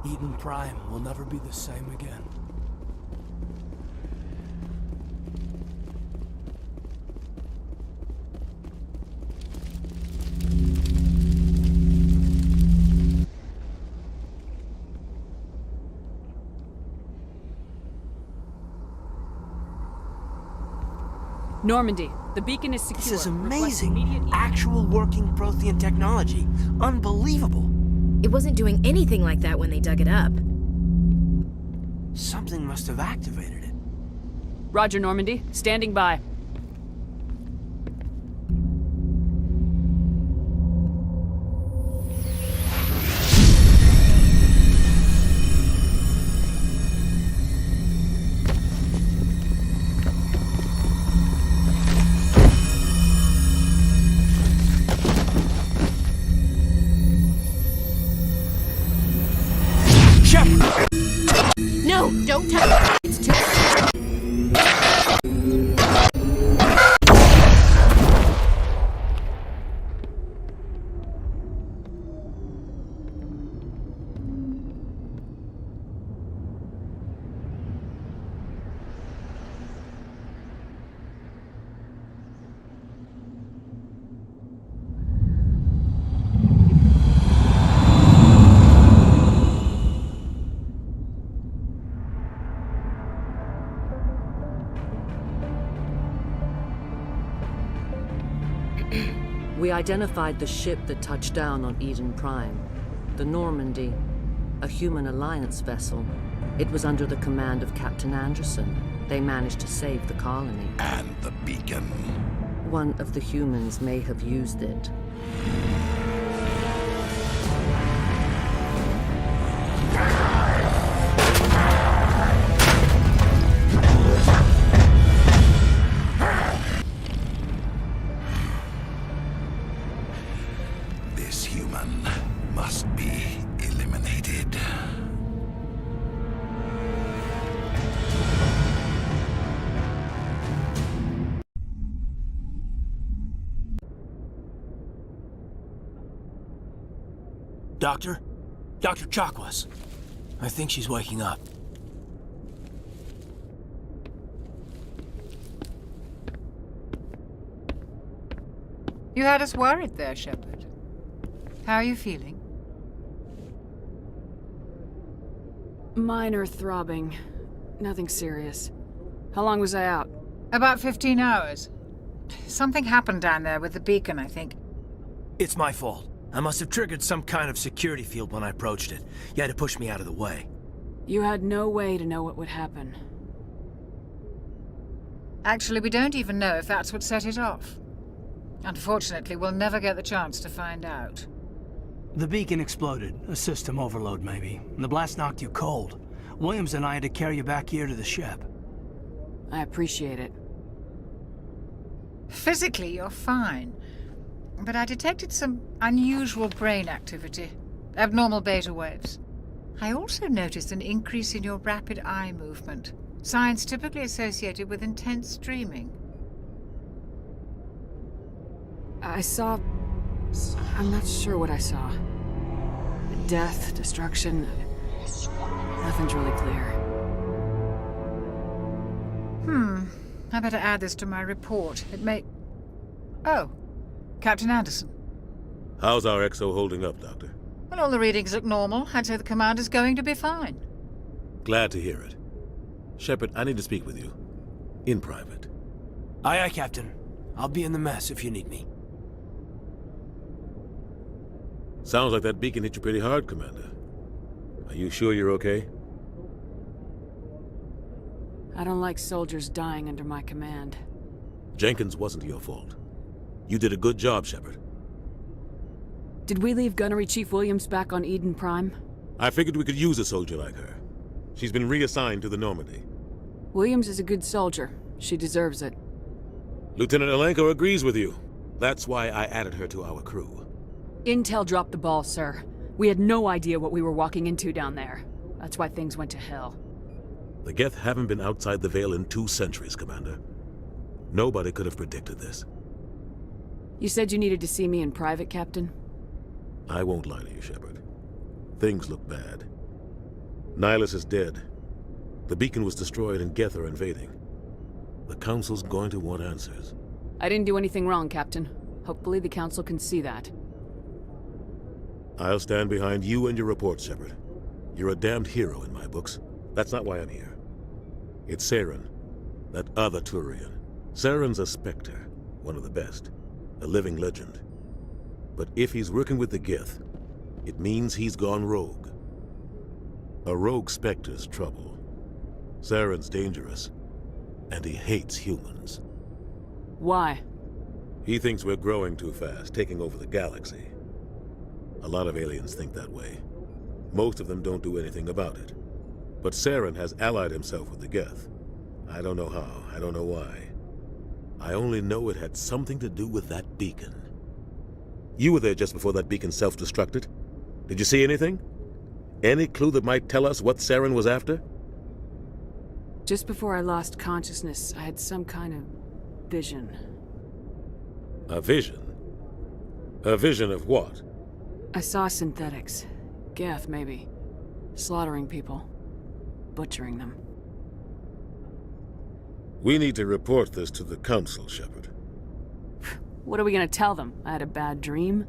Eden Prime will never be the same again. Normandy, the beacon is secure. This is Request amazing. immediate- Actual working Prothean technology. Unbelievable. It wasn't doing anything like that when they dug it up. Something must have activated it. Roger, Normandy. Standing by. No, don't touch it. It's too... We identified the ship that touched down on Eden Prime. The Normandy, a human alliance vessel. It was under the command of Captain Anderson. They managed to save the colony. And the beacon. One of the humans may have used it. This human must be eliminated. Doctor? Dr. Chakwas. I think she's waking up. You had us worried there, Shepard. How are you feeling? Minor throbbing. Nothing serious. How long was I out? About 15 hours. Something happened down there with the beacon, I think. It's my fault. I must have triggered some kind of security field when I approached it. You had to push me out of the way. You had no way to know what would happen. Actually, we don't even know if that's what set it off. Unfortunately, we'll never get the chance to find out. The beacon exploded. A system overload, maybe. The blast knocked you cold. Williams and I had to carry you back here to the ship. I appreciate it. Physically, you're fine. But I detected some unusual brain activity. Abnormal beta waves. I also noticed an increase in your rapid eye movement. Signs typically associated with intense dreaming. I saw... I'm not sure what I saw. Death, destruction... Nothing's really clear. I better add this to my report. It may... Oh, Captain Anderson. How's our XO holding up, Doctor? Well, all the readings look normal. I'd say the commander's going to be fine. Glad to hear it. Shepard, I need to speak with you. In private. Aye, aye, Captain. I'll be in the mess if you need me. Sounds like that beacon hit you pretty hard, Commander. Are you sure you're okay? I don't like soldiers dying under my command. Jenkins wasn't your fault. You did a good job, Shepard. Did we leave Gunnery Chief Williams back on Eden Prime? I figured we could use a soldier like her. She's been reassigned to the Normandy. Williams is a good soldier. She deserves it. Lieutenant Alenko agrees with you. That's why I added her to our crew. Intel dropped the ball, sir. We had no idea what we were walking into down there. That's why things went to hell. The Geth haven't been outside the Veil in 2 centuries, Commander. Nobody could have predicted this. You said you needed to see me in private, Captain? I won't lie to you, Shepard. Things look bad. Nihilus is dead. The beacon was destroyed and Geth are invading. The Council's going to want answers. I didn't do anything wrong, Captain. Hopefully the Council can see that. I'll stand behind you and your report, Shepard. You're a damned hero in my books. That's not why I'm here. It's Saren, that other Turian. Saren's a Spectre, one of the best, a living legend. But if he's working with the Geth, it means he's gone rogue. A rogue Spectre's trouble. Saren's dangerous, and he hates humans. Why? He thinks we're growing too fast, taking over the galaxy. A lot of aliens think that way. Most of them don't do anything about it. But Saren has allied himself with the Geth. I don't know how, I don't know why. I only know it had something to do with that beacon. You were there just before that beacon self-destructed. Did you see anything? Any clue that might tell us what Saren was after? Just before I lost consciousness, I had some kind of vision. A vision? A vision of what? I saw synthetics. Geth, maybe. Slaughtering people. Butchering them. We need to report this to the Council, Shepard. What are we gonna tell them? I had a bad dream?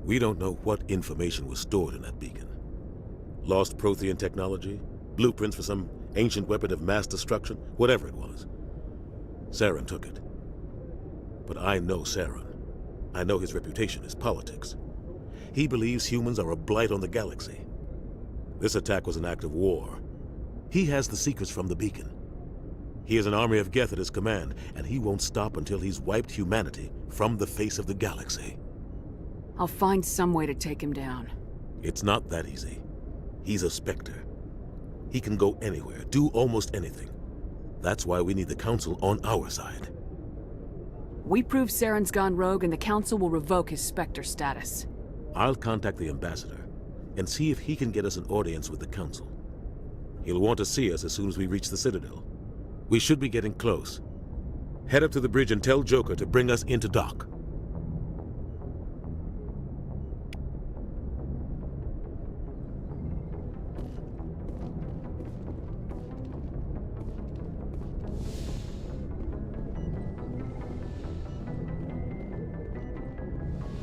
We don't know what information was stored in that beacon. Lost Prothean technology? Blueprints for some ancient weapon of mass destruction? Whatever it was. Saren took it. But I know Saren. I know his reputation is politics. He believes humans are a blight on the galaxy. This attack was an act of war. He has the secrets from the beacon. He has an army of Geth at his command, and he won't stop until he's wiped humanity from the face of the galaxy. I'll find some way to take him down. It's not that easy. He's a Spectre. He can go anywhere, do almost anything. That's why we need the Council on our side. We prove Saren's gone rogue and the Council will revoke his Spectre status. I'll contact the Ambassador and see if he can get us an audience with the Council. He'll want to see us as soon as we reach the Citadel. We should be getting close. Head up to the bridge and tell Joker to bring us into dock.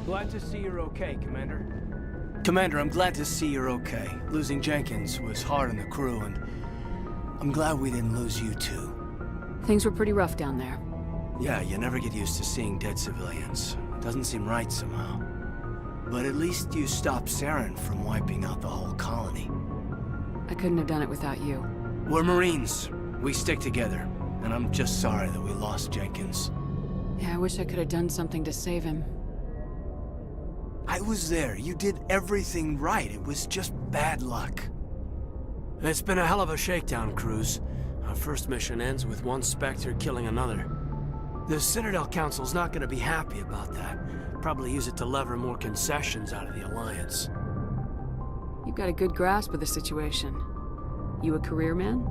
Glad to see you're okay, Commander. Commander, I'm glad to see you're okay. Losing Jenkins was hard on the crew, and I'm glad we didn't lose you too. Things were pretty rough down there. Yeah, you never get used to seeing dead civilians. Doesn't seem right somehow. But at least you stopped Saren from wiping out the whole colony. I couldn't have done it without you. We're Marines. We stick together. And I'm just sorry that we lost Jenkins. Yeah, I wish I could have done something to save him. I was there. You did everything right. It was just bad luck. It's been a hell of a shakedown, Cruz. Our first mission ends with one Spectre killing another. The Citadel Council's not going to be happy about that. Probably use it to lever more concessions out of the Alliance. You've got a good grasp of the situation. You a career man?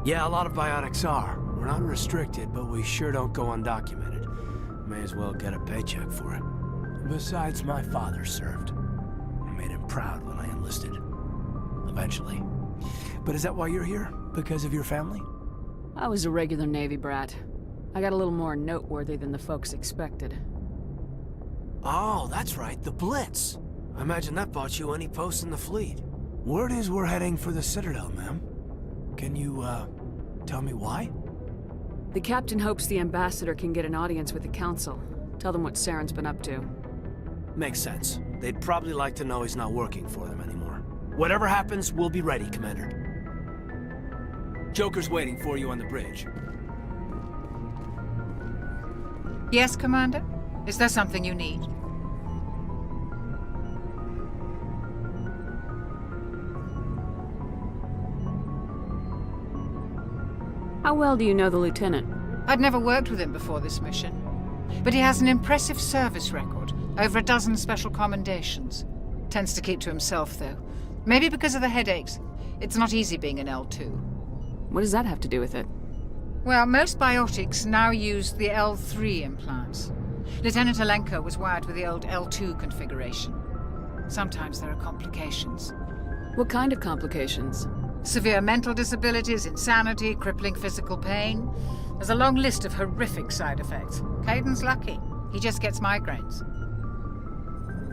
Yeah, a lot of biotics are. We're not restricted, but we sure don't go undocumented. May as well get a paycheck for it. Besides, my father served. I made him proud when I enlisted. Eventually. But is that why you're here? Because of your family? I was a regular Navy brat. I got a little more noteworthy than the folks expected. Oh, that's right, the Blitz. I imagine that bought you any post in the fleet. Word is we're heading for the Citadel, ma'am. Can you, tell me why? The captain hopes the Ambassador can get an audience with the Council. Tell them what Saren's been up to. Makes sense. They'd probably like to know he's not working for them anymore. Whatever happens, we'll be ready, Commander. Joker's waiting for you on the bridge. Yes, Commander? Is there something you need? How well do you know the Lieutenant? I'd never worked with him before this mission. But he has an impressive service record. Over a dozen special commendations. Tends to keep to himself, though. Maybe because of the headaches. It's not easy being an L2. What does that have to do with it? Well, most biotics now use the L3 implants. Lieutenant Alenko was wired with the old L2 configuration. Sometimes there are complications. What kind of complications? Severe mental disabilities, insanity, crippling physical pain. There's a long list of horrific side effects. Caden's lucky. He just gets migraines.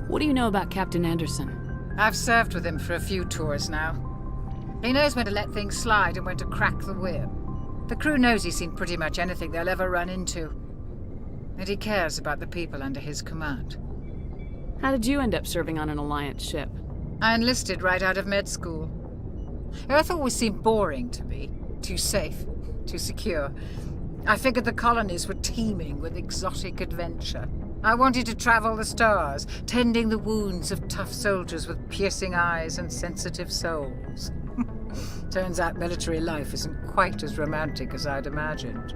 What do you know about Captain Anderson? I've served with him for a few tours now. He knows when to let things slide and when to crack the whip. The crew knows he's seen pretty much anything they'll ever run into. And he cares about the people under his command. How did you end up serving on an Alliance ship? I enlisted right out of med school. Earth always seemed boring to me. Too safe, too secure. I figured the colonies were teeming with exotic adventure. I wanted to travel the stars, tending the wounds of tough soldiers with piercing eyes and sensitive souls. Turns out military life isn't quite as romantic as I'd imagined.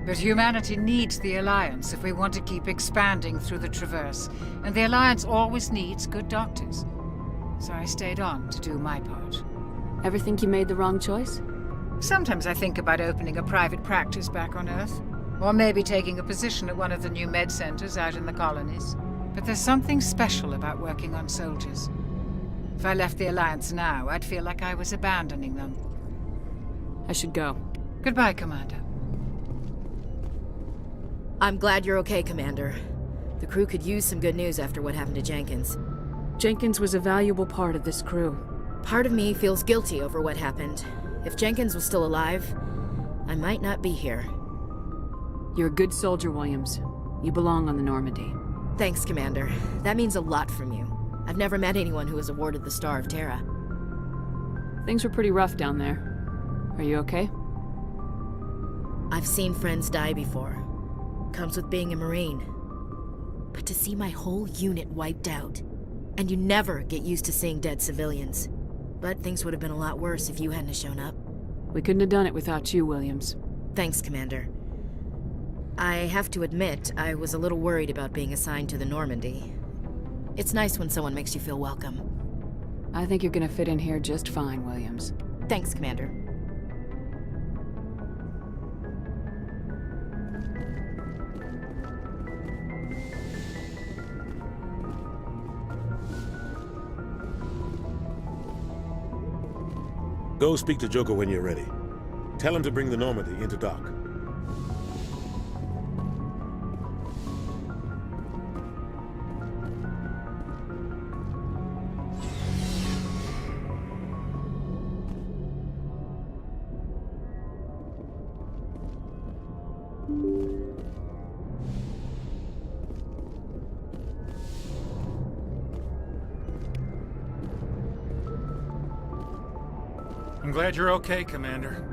But humanity needs the Alliance if we want to keep expanding through the Traverse, and the Alliance always needs good doctors. So I stayed on to do my part. Ever think you made the wrong choice? Sometimes I think about opening a private practice back on Earth, or maybe taking a position at one of the new med centers out in the colonies. But there's something special about working on soldiers. If I left the Alliance now, I'd feel like I was abandoning them. I should go. Goodbye, Commander. I'm glad you're okay, Commander. The crew could use some good news after what happened to Jenkins. Jenkins was a valuable part of this crew. Part of me feels guilty over what happened. If Jenkins was still alive, I might not be here. You're a good soldier, Williams. You belong on the Normandy. Thanks, Commander. That means a lot from you. I've never met anyone who was awarded the Star of Terra. Things were pretty rough down there. Are you okay? I've seen friends die before. Comes with being a Marine. But to see my whole unit wiped out, and you never get used to seeing dead civilians. But things would have been a lot worse if you hadn't shown up. We couldn't have done it without you, Williams. Thanks, Commander. I have to admit, I was a little worried about being assigned to the Normandy. It's nice when someone makes you feel welcome. I think you're gonna fit in here just fine, Williams. Thanks, Commander. Go speak to Joker when you're ready. Tell him to bring the Normandy into dock. I'm glad you're okay, Commander.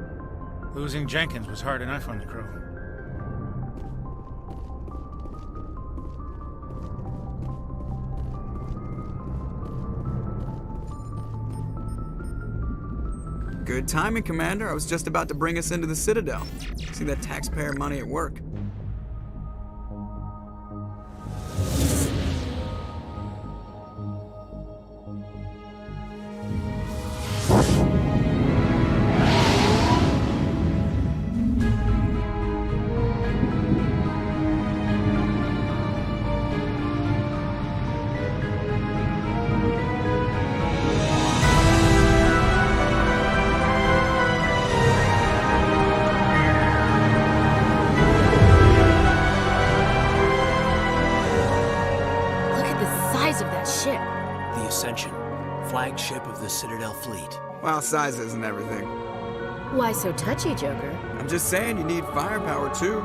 Losing Jenkins was hard enough on the crew. Good timing, Commander. I was just about to bring us into the Citadel. See that taxpayer money at work. Flagship of the Citadel fleet. Well, size isn't everything. Why so touchy, Joker? I'm just saying you need firepower, too.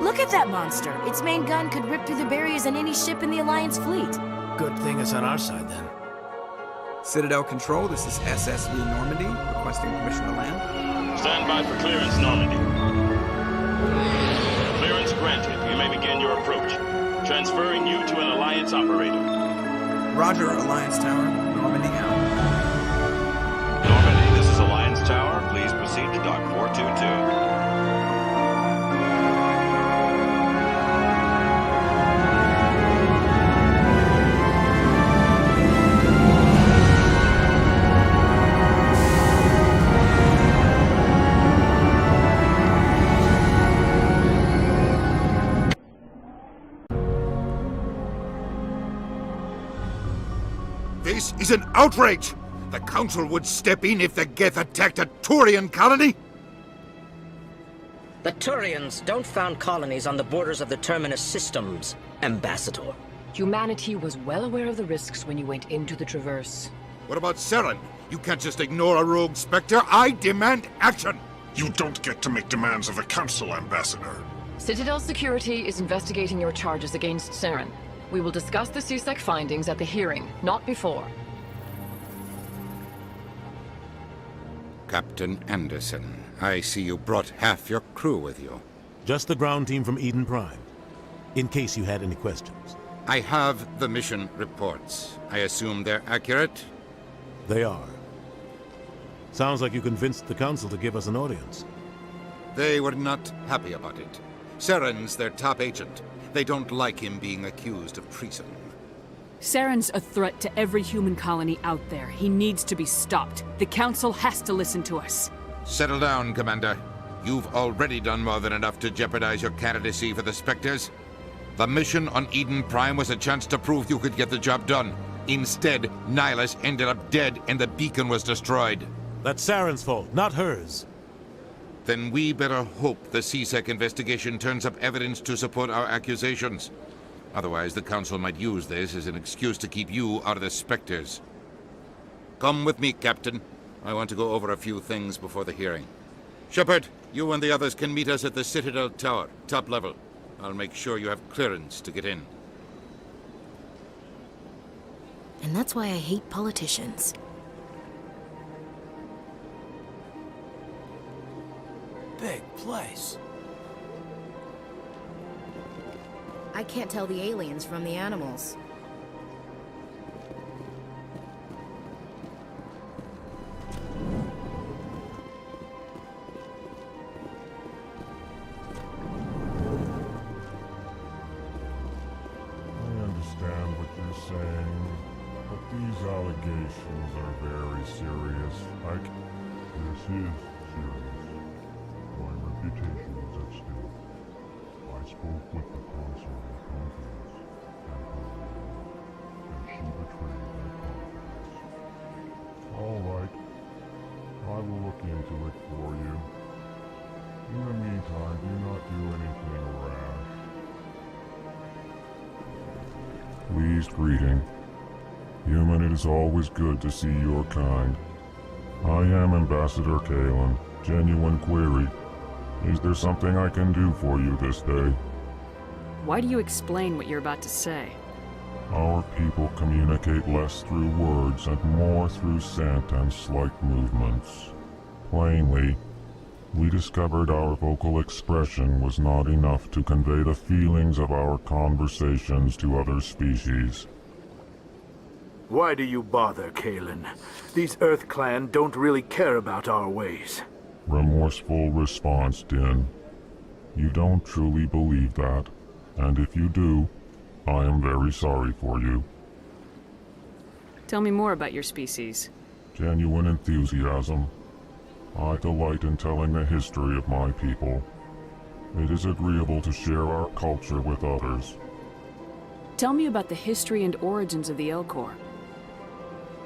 Look at that monster! Its main gun could rip through the barriers in any ship in the Alliance fleet. Good thing it's on our side, then. Citadel Control, this is SSV Normandy, requesting permission to land. Stand by for clearance, Normandy. Clearance granted. You may begin your approach. Transferring you to an Alliance operator. Roger, Alliance Tower. Normandy out. Normandy, this is Alliance Tower. Please proceed to Dock 422. This is an outrage! The Council would step in if the Geth attacked a Turian colony? The Turians don't found colonies on the borders of the Terminus systems, Ambassador. Humanity was well aware of the risks when you went into the Traverse. What about Saren? You can't just ignore a rogue Spectre. I demand action! You don't get to make demands of the Council, Ambassador. Citadel Security is investigating your charges against Saren. We will discuss the CSEC findings at the hearing, not before. Captain Anderson, I see you brought half your crew with you. Just the ground team from Eden Prime, in case you had any questions. I have the mission reports. I assume they're accurate? They are. Sounds like you convinced the Council to give us an audience. They were not happy about it. Saren's their top agent. They don't like him being accused of treason. Saren's a threat to every human colony out there. He needs to be stopped. The Council has to listen to us. Settle down, Commander. You've already done more than enough to jeopardize your candidacy for the Spectres. The mission on Eden Prime was a chance to prove you could get the job done. Instead, Nihilus ended up dead and the beacon was destroyed. That's Saren's fault, not hers. Then we better hope the CSEC investigation turns up evidence to support our accusations. Otherwise, the Council might use this as an excuse to keep you out of the Spectres. Come with me, Captain. I want to go over a few things before the hearing. Shepard, you and the others can meet us at the Citadel Tower, top level. I'll make sure you have clearance to get in. And that's why I hate politicians. Big place. I can't tell the aliens from the animals. I understand what you're saying, but these allegations are very serious. This is serious. My reputation is at stake. I spoke with the consort in confidence, and she betrayed that confidence. All right. I will look into it for you. In the meantime, do not do anything rash. Pleased greeting. Human, it is always good to see your kind. I am Ambassador Kalen. Genuine query. Is there something I can do for you this day? Why do you explain what you're about to say? Our people communicate less through words and more through scent and slight movements. Plainly, we discovered our vocal expression was not enough to convey the feelings of our conversations to other species. Why do you bother, Kalen? These Earth Clan don't really care about our ways. Remorseful response, Din. You don't truly believe that, and if you do, I am very sorry for you. Tell me more about your species. Genuine enthusiasm. I delight in telling the history of my people. It is agreeable to share our culture with others. Tell me about the history and origins of the Elcor.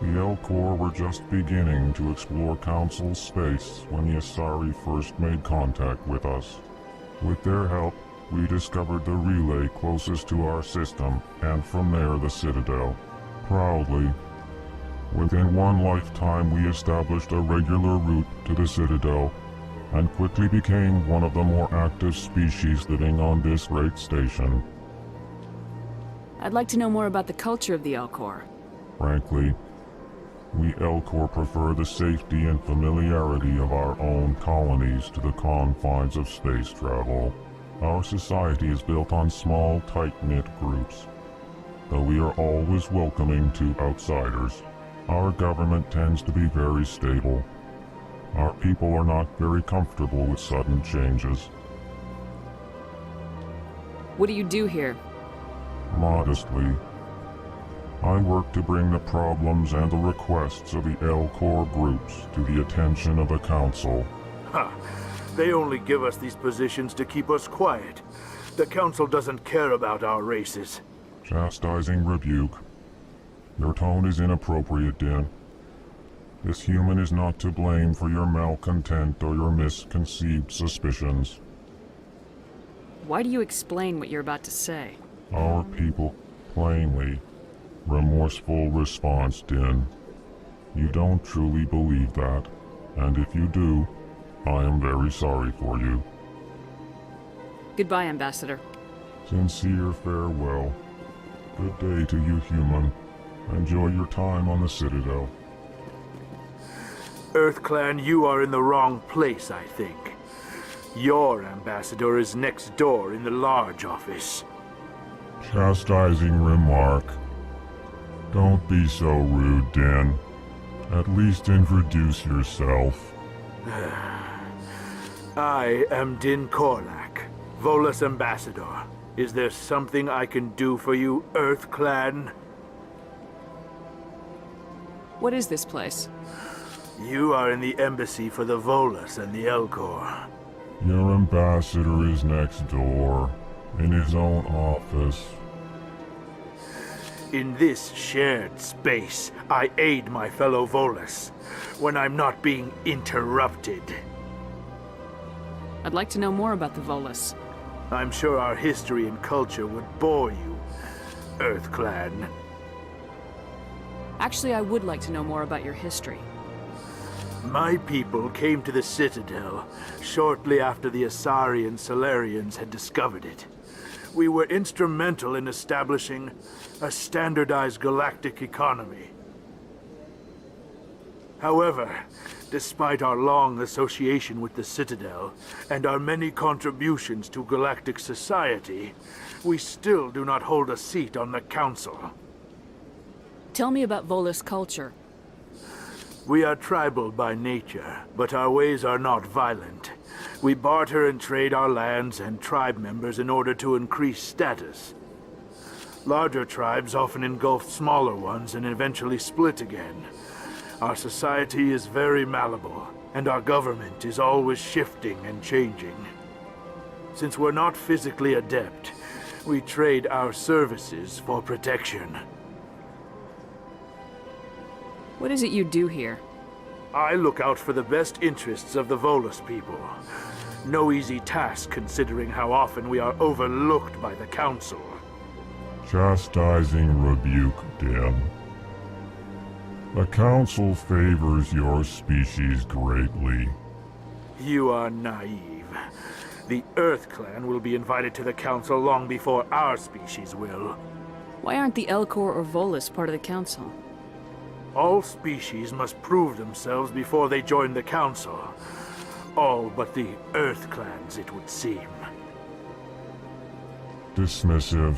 The Elcor were just beginning to explore Council space when the Asari first made contact with us. With their help, we discovered the relay closest to our system, and from there the Citadel. Proudly, within one lifetime we established a regular route to the Citadel, and quickly became one of the more active species living on this great station. I'd like to know more about the culture of the Elcor. Frankly, we Elcor prefer the safety and familiarity of our own colonies to the confines of space travel. Our society is built on small, tight-knit groups. Though we are always welcoming to outsiders, our government tends to be very stable. Our people are not very comfortable with sudden changes. What do you do here? Modestly, I work to bring the problems and the requests of the Elcor groups to the attention of the Council. Ha! They only give us these positions to keep us quiet. The Council doesn't care about our races. Chastising rebuke. Your tone is inappropriate, Din. This human is not to blame for your malcontent or your misconceived suspicions. Why do you explain what you're about to say? Our people, plainly, remorseful response, Din. You don't truly believe that, and if you do, I am very sorry for you. Goodbye, Ambassador. Sincere farewell. Good day to you, human. Enjoy your time on the Citadel. EarthClan, you are in the wrong place, I think. Your ambassador is next door in the large office. Chastising remark. Don't be so rude, Din. At least introduce yourself. I am Din Korlak, Volus ambassador. Is there something I can do for you, EarthClan? What is this place? You are in the embassy for the Volus and the Elcor. Your ambassador is next door, in his own office. In this shared space, I aid my fellow Volus when I'm not being interrupted. I'd like to know more about the Volus. I'm sure our history and culture would bore you, EarthClan. Actually, I would like to know more about your history. My people came to the Citadel shortly after the Asari and Salarians had discovered it. We were instrumental in establishing a standardized galactic economy. However, despite our long association with the Citadel and our many contributions to galactic society, we still do not hold a seat on the Council. Tell me about Volus culture. We are tribal by nature, but our ways are not violent. We barter and trade our lands and tribe members in order to increase status. Larger tribes often engulf smaller ones and eventually split again. Our society is very malleable, and our government is always shifting and changing. Since we're not physically adept, we trade our services for protection. What is it you do here? I look out for the best interests of the Volus people. No easy task considering how often we are overlooked by the Council. Chastising rebuke, Din. The Council favors your species greatly. You are naive. The EarthClan will be invited to the Council long before our species will. Why aren't the Elcor or Volus part of the Council? All species must prove themselves before they join the Council. All but the EarthClans, it would seem. Dismissive.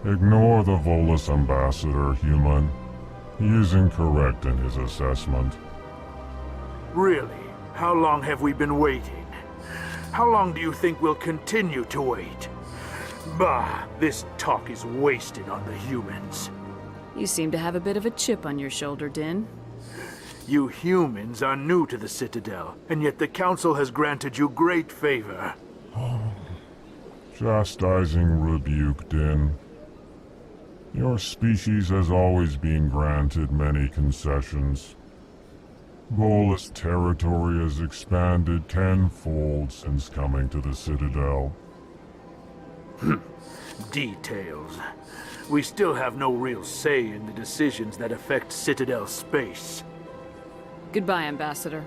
Ignore the Volus ambassador, human. He is incorrect in his assessment. Really? How long have we been waiting? How long do you think we'll continue to wait? Bah, this talk is wasted on the humans. You seem to have a bit of a chip on your shoulder, Din. You humans are new to the Citadel, and yet the Council has granted you great favor. Chastising rebuke, Din. Your species has always been granted many concessions. Volus territory has expanded tenfold since coming to the Citadel. Details. We still have no real say in the decisions that affect Citadel space. Goodbye, Ambassador.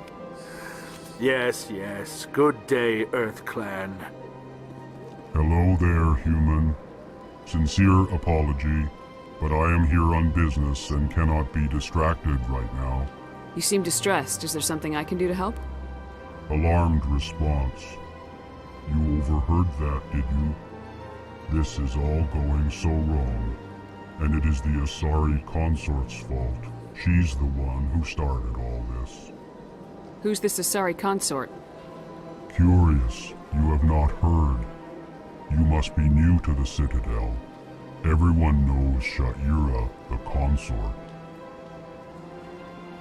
Yes, yes. Good day, EarthClan. Hello there, human. Sincere apology, but I am here on business and cannot be distracted right now. You seem distressed. Is there something I can do to help? Alarmed response. You overheard that, did you? This is all going so wrong, and it is the Asari consort's fault. She's the one who started all this. Who's this Asari consort? Curious, you have not heard. You must be new to the Citadel. Everyone knows Sha'ira, the consort.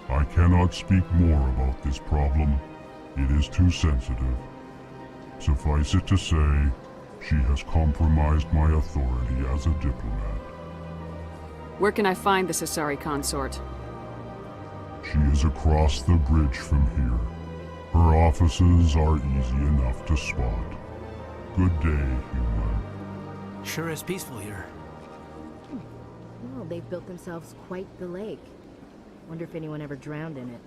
I cannot speak more about this problem. It is too sensitive. Suffice it to say, she has compromised my authority as a diplomat. Where can I find the Asari consort? She is across the bridge from here. Her offices are easy enough to spot. Good day, human. Sure is peaceful here. Well, they've built themselves quite the lake. Wonder if anyone ever drowned in it.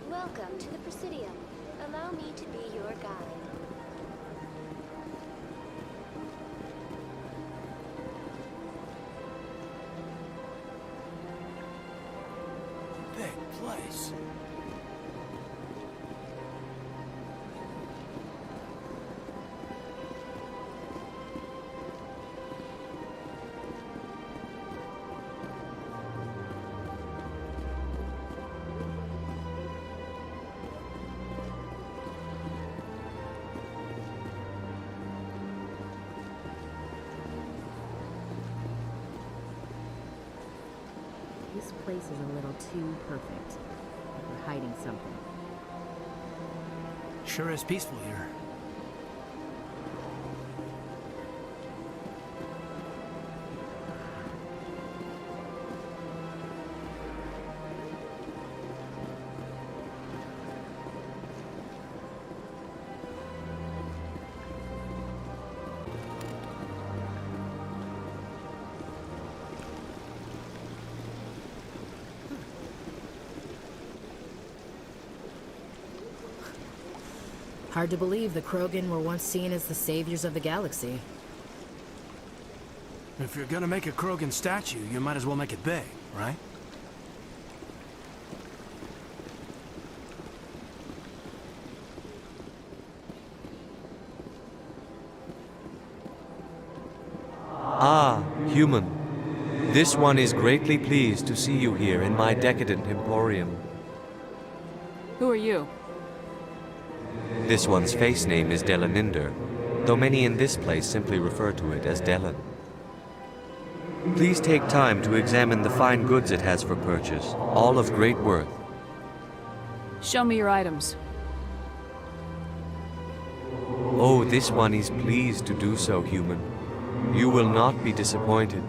Welcome to the Presidium. Allow me to be your guide. Big place. This place is a little too perfect. Like we're hiding something. Sure is peaceful here. Hard to believe the Krogan were once seen as the saviors of the galaxy. If you're gonna make a Krogan statue, you might as well make it big, right? Ah, human. This one is greatly pleased to see you here in my decadent emporium. Who are you? This one's face name is Delaninder, though many in this place simply refer to it as Delan. Please take time to examine the fine goods it has for purchase, all of great worth. Show me your items. Oh, this one is pleased to do so, human. You will not be disappointed.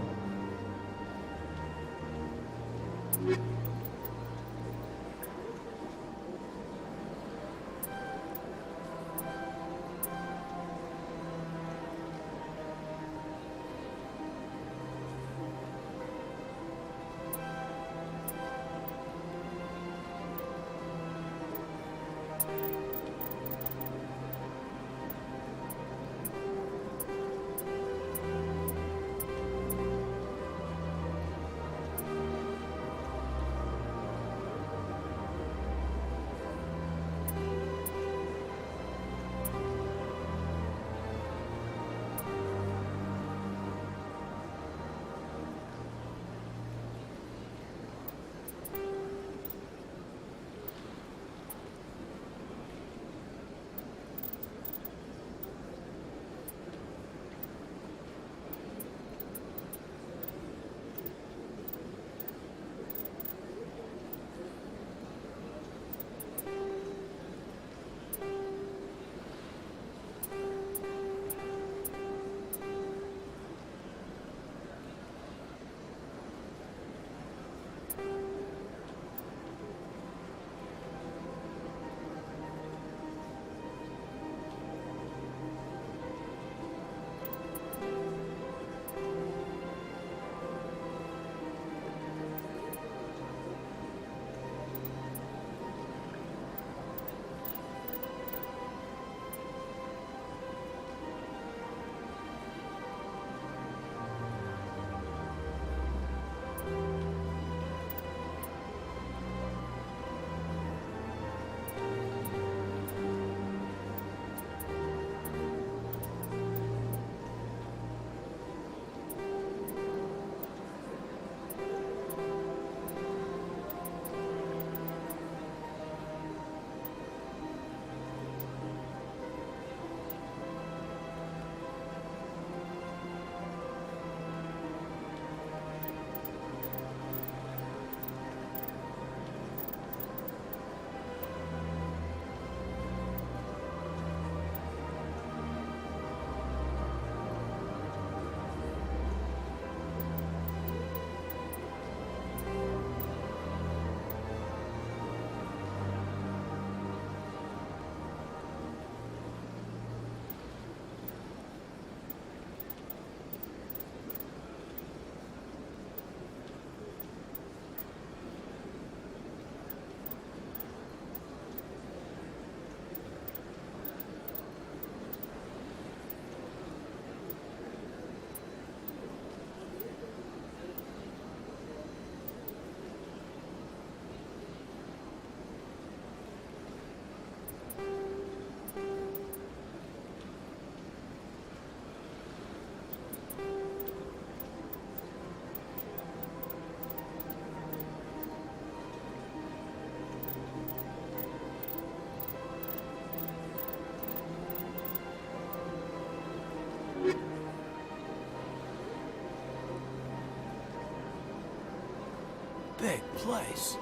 big place.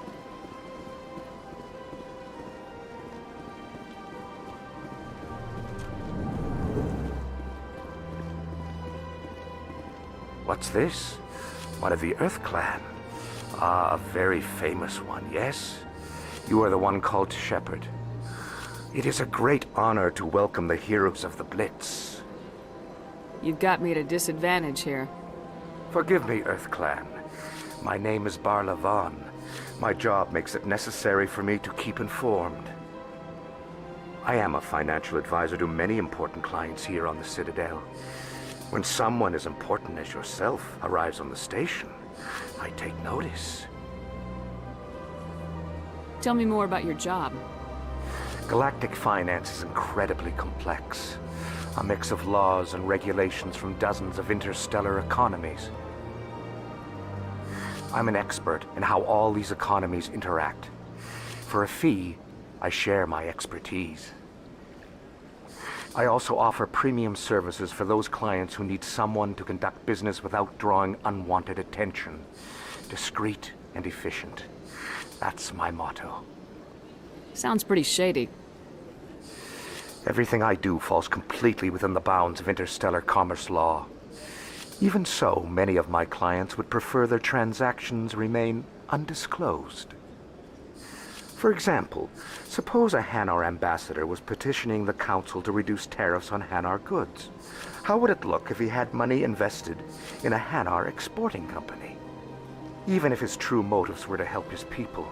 What's this? One of the Earth Clan. Ah, a very famous one, yes? You are the one called Shepard. It is a great honor to welcome the heroes of the Blitz. You've got me at a disadvantage here. Forgive me, Earth Clan. My name is Barla Vaughn. My job makes it necessary for me to keep informed. I am a financial advisor to many important clients here on the Citadel. When someone as important as yourself arrives on the station, I take notice. Tell me more about your job. Galactic finance is incredibly complex. A mix of laws and regulations from dozens of interstellar economies. I'm an expert in how all these economies interact. For a fee, I share my expertise. I also offer premium services for those clients who need someone to conduct business without drawing unwanted attention. Discreet and efficient. That's my motto. Sounds pretty shady. Everything I do falls completely within the bounds of interstellar commerce law. Even so, many of my clients would prefer their transactions remain undisclosed. For example, suppose a Hanar ambassador was petitioning the Council to reduce tariffs on Hanar goods. How would it look if he had money invested in a Hanar exporting company? Even if his true motives were to help his people,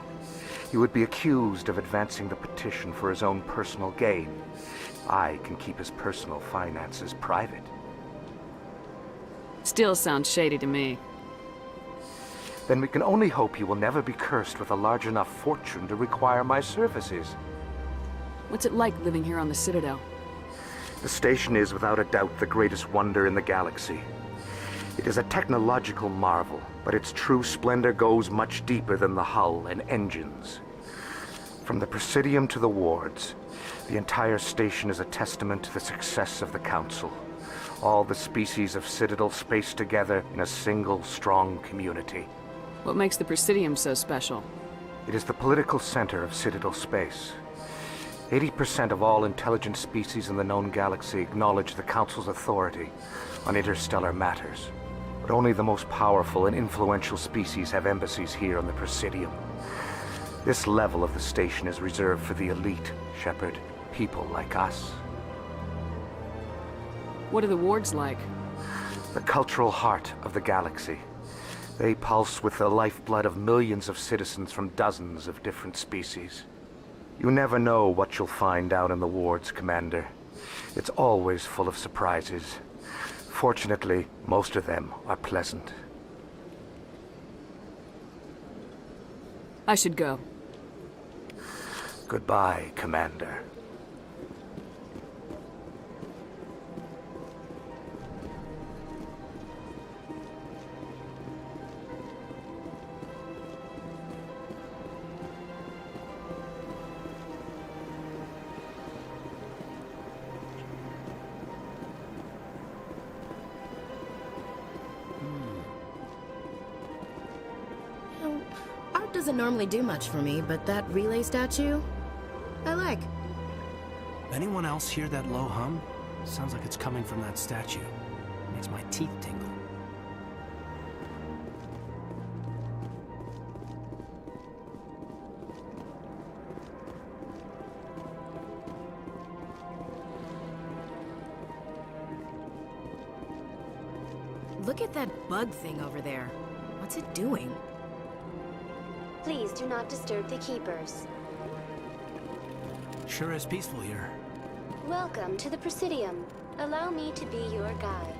he would be accused of advancing the petition for his own personal gain. I can keep his personal finances private. Still sounds shady to me. Then we can only hope you will never be cursed with a large enough fortune to require my services. What's it like living here on the Citadel? The station is without a doubt the greatest wonder in the galaxy. It is a technological marvel, but its true splendor goes much deeper than the hull and engines. From the Presidium to the wards, the entire station is a testament to the success of the Council. All the species of Citadel spaced together in a single, strong community. What makes the Presidium so special? It is the political center of Citadel space. 80% of all intelligent species in the known galaxy acknowledge the Council's authority on interstellar matters. But only the most powerful and influential species have embassies here on the Presidium. This level of the station is reserved for the elite, Shepard. People like us. What are the wards like? The cultural heart of the galaxy. They pulse with the lifeblood of millions of citizens from dozens of different species. You never know what you'll find out in the wards, Commander. It's always full of surprises. Fortunately, most of them are pleasant. I should go. Goodbye, Commander. Art doesn't normally do much for me, but that relay statue, I like. Anyone else hear that low hum? Sounds like it's coming from that statue. Makes my teeth tingle. Look at that bug thing over there. What's it doing? Please do not disturb the keepers. Sure is peaceful here. Welcome to the Presidium. Allow me to be your guide.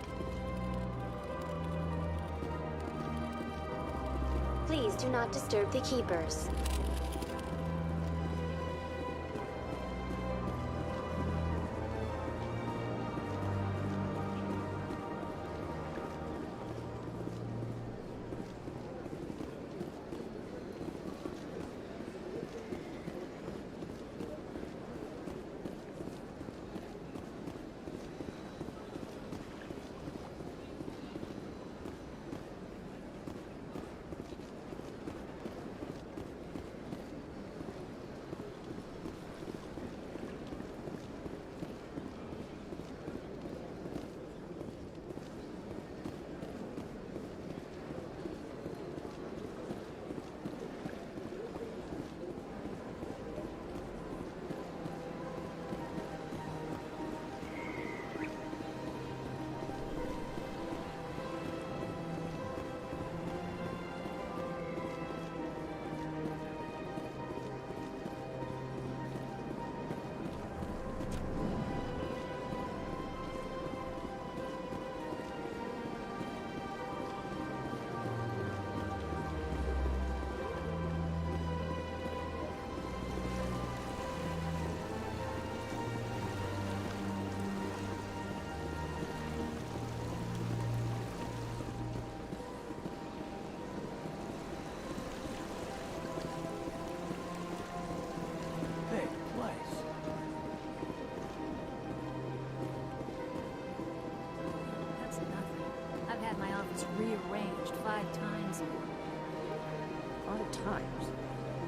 Please do not disturb the keepers. plans rearranged 5 times. 5 times?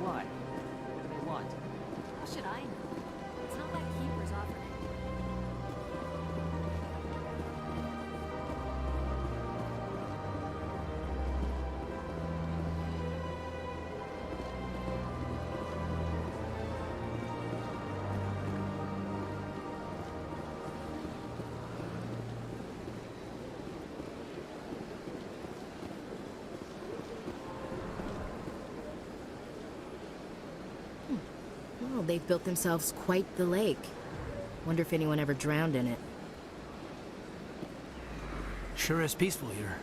Why? What do they want? How should I know? It's not like Keeper's offered it. Well, they've built themselves quite the lake. Wonder if anyone ever drowned in it. Sure is peaceful here.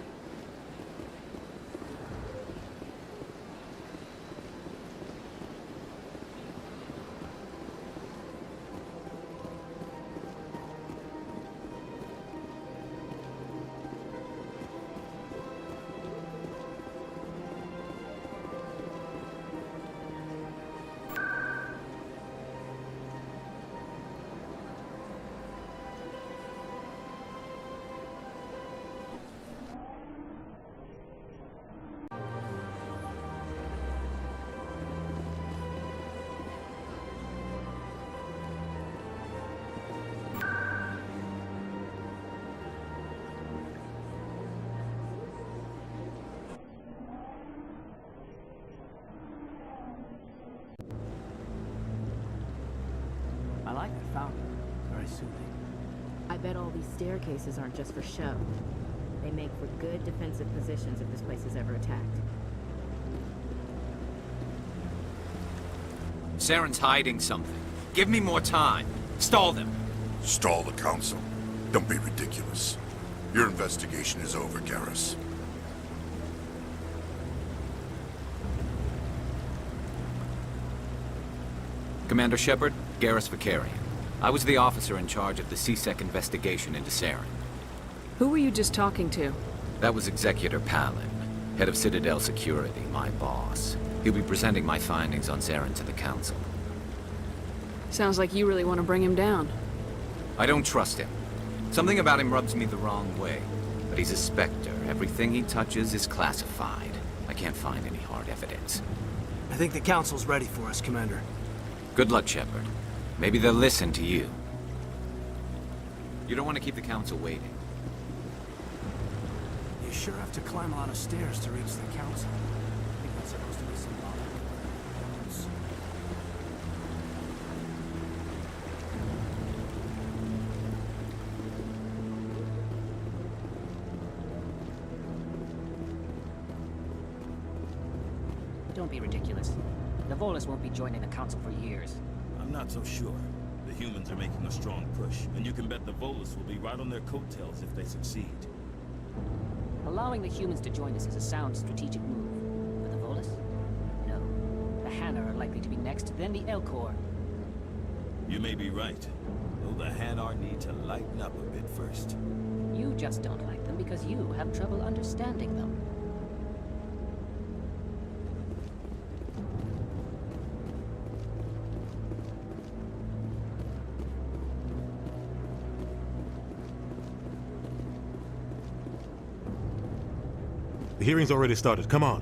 I like the fountain. Very soothing. I bet all these staircases aren't just for show. They make for good defensive positions if this place is ever attacked. Saren's hiding something. Give me more time. Stall them. Stall the Council? Don't be ridiculous. Your investigation is over, Garrus. Commander Shepard, Garrus Vakarian. I was the officer in charge of the C-Sec investigation into Saren. Who were you just talking to? That was Executor Palin, head of Citadel Security, my boss. He'll be presenting my findings on Saren to the Council. Sounds like you really want to bring him down. I don't trust him. Something about him rubs me the wrong way. But he's a Spectre. Everything he touches is classified. I can't find any hard evidence. I think the Council's ready for us, Commander. Good luck, Shepard. Maybe they'll listen to you. You don't want to keep the Council waiting. You sure have to climb a lot of stairs to reach the Council. I think that's supposed to be symbolic. Don't be ridiculous. The Volus won't be joining the Council for years. I'm not so sure. The humans are making a strong push, and you can bet the Volus will be right on their coattails if they succeed. Allowing the humans to join us is a sound strategic move. But the Volus? No. The Hanar are likely to be next, then the Elcor. You may be right. Though the Hanar need to lighten up a bit first. You just don't like them because you have trouble understanding them. The hearing's already started. Come on.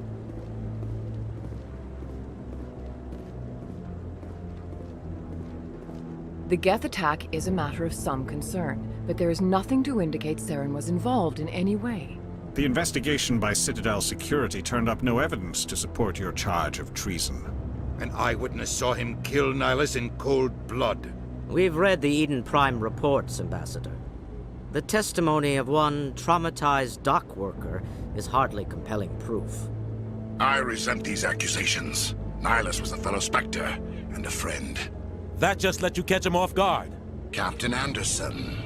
The Geth attack is a matter of some concern, but there is nothing to indicate Saren was involved in any way. The investigation by Citadel Security turned up no evidence to support your charge of treason. An eyewitness saw him kill Nihilus in cold blood. We've read the Eden Prime reports, Ambassador. The testimony of one traumatized dock worker is hardly compelling proof. I resent these accusations. Nihilus was a fellow Spectre and a friend. That just let you catch him off guard. Captain Anderson,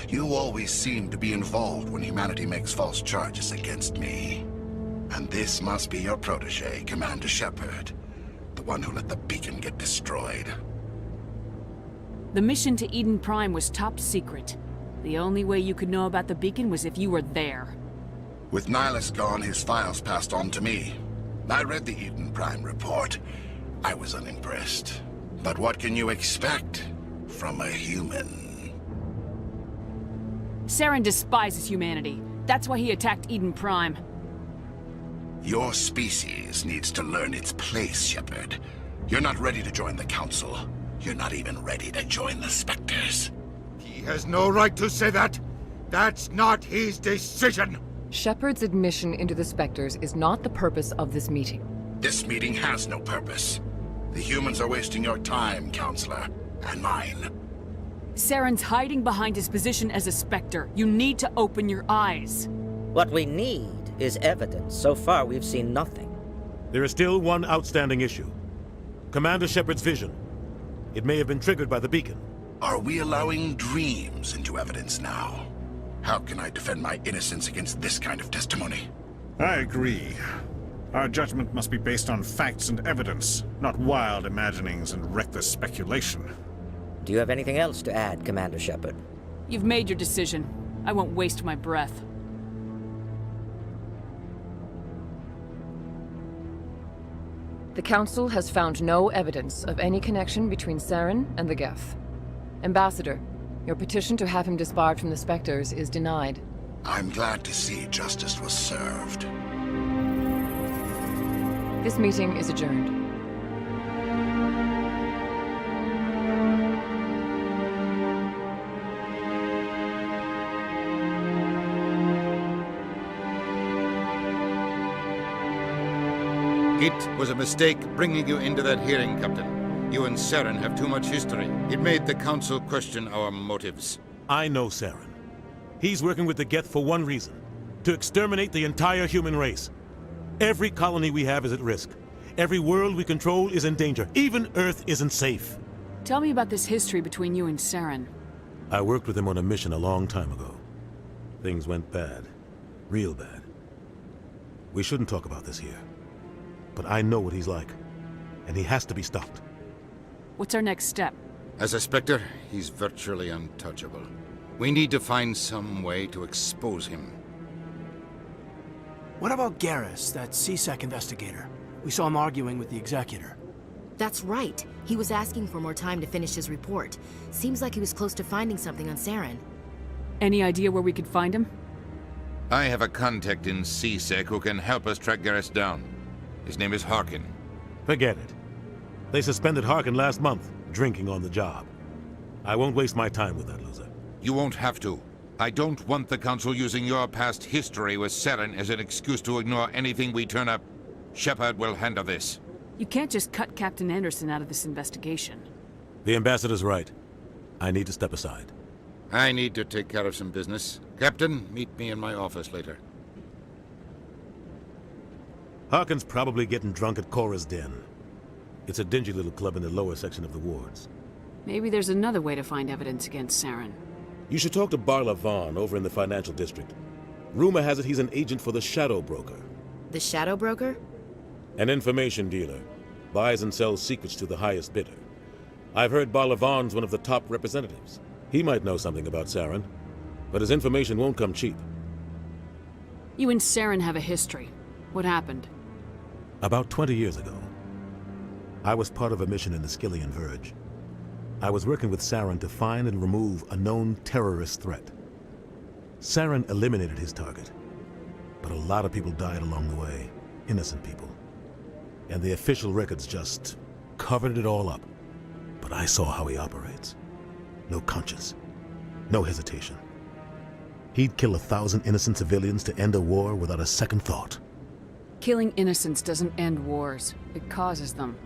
you always seem to be involved when humanity makes false charges against me. And this must be your protege, Commander Shepard. The one who let the beacon get destroyed. The mission to Eden Prime was top secret. The only way you could know about the beacon was if you were there. With Nihilus gone, his files passed on to me. I read the Eden Prime report. I was unimpressed. But what can you expect from a human? Saren despises humanity. That's why he attacked Eden Prime. Your species needs to learn its place, Shepard. You're not ready to join the Council. You're not even ready to join the Spectres. He has no right to say that. That's not his decision. Shepard's admission into the Spectres is not the purpose of this meeting. This meeting has no purpose. The humans are wasting your time, Counselor, and mine. Saren's hiding behind his position as a Spectre. You need to open your eyes. What we need is evidence. So far, we've seen nothing. There is still one outstanding issue. Commander Shepard's vision. It may have been triggered by the beacon. Are we allowing dreams into evidence now? How can I defend my innocence against this kind of testimony? I agree. Our judgment must be based on facts and evidence, not wild imaginings and reckless speculation. Do you have anything else to add, Commander Shepard? You've made your decision. I won't waste my breath. The Council has found no evidence of any connection between Saren and the Geth. Ambassador, your petition to have him disbarred from the Spectres is denied. I'm glad to see justice was served. This meeting is adjourned. It was a mistake bringing you into that hearing, Captain. You and Saren have too much history. It made the Council question our motives. I know Saren. He's working with the Geth for one reason. To exterminate the entire human race. Every colony we have is at risk. Every world we control is in danger. Even Earth isn't safe. Tell me about this history between you and Saren. I worked with him on a mission a long time ago. Things went bad. Real bad. We shouldn't talk about this here. But I know what he's like. And he has to be stopped. What's our next step? As a Spectre, he's virtually untouchable. We need to find some way to expose him. What about Garrus, that CSEC investigator? We saw him arguing with the Executor. That's right. He was asking for more time to finish his report. Seems like he was close to finding something on Saren. Any idea where we could find him? I have a contact in CSEC who can help us track Garrus down. His name is Harkin. Forget it. They suspended Harkin last month, drinking on the job. I won't waste my time with that loser. You won't have to. I don't want the Council using your past history with Saren as an excuse to ignore anything we turn up. Shepard will handle this. You can't just cut Captain Anderson out of this investigation. The Ambassador's right. I need to step aside. I need to take care of some business. Captain, meet me in my office later. Harkin's probably getting drunk at Cora's Den. It's a dingy little club in the lower section of the wards. Maybe there's another way to find evidence against Saren. You should talk to Barla Vaughn over in the financial district. Rumor has it he's an agent for the Shadow Broker. The Shadow Broker? An information dealer. Buys and sells secrets to the highest bidder. I've heard Barla Vaughn's one of the top representatives. He might know something about Saren, but his information won't come cheap. You and Saren have a history. What happened? About 20 years ago, I was part of a mission in the Skillian Verge. I was working with Saren to find and remove a known terrorist threat. Saren eliminated his target, but a lot of people died along the way, innocent people. And the official records just covered it all up. But I saw how he operates. No conscience, no hesitation. He'd kill 1,000 innocent civilians to end a war without a second thought. Killing innocents doesn't end wars. It causes them.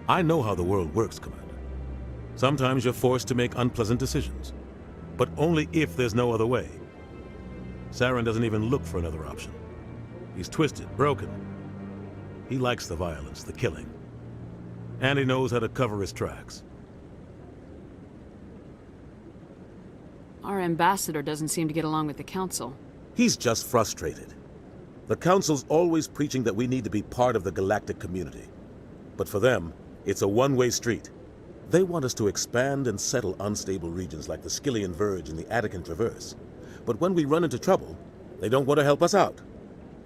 I know how the world works, Commander. Sometimes you're forced to make unpleasant decisions, but only if there's no other way. Saren doesn't even look for another option. He's twisted, broken. He likes the violence, the killing. And he knows how to cover his tracks. Our ambassador doesn't seem to get along with the Council. He's just frustrated. The Council's always preaching that we need to be part of the galactic community. But for them, it's a one-way street. They want us to expand and settle unstable regions like the Skillian Verge and the Attican Traverse. But when we run into trouble, they don't want to help us out.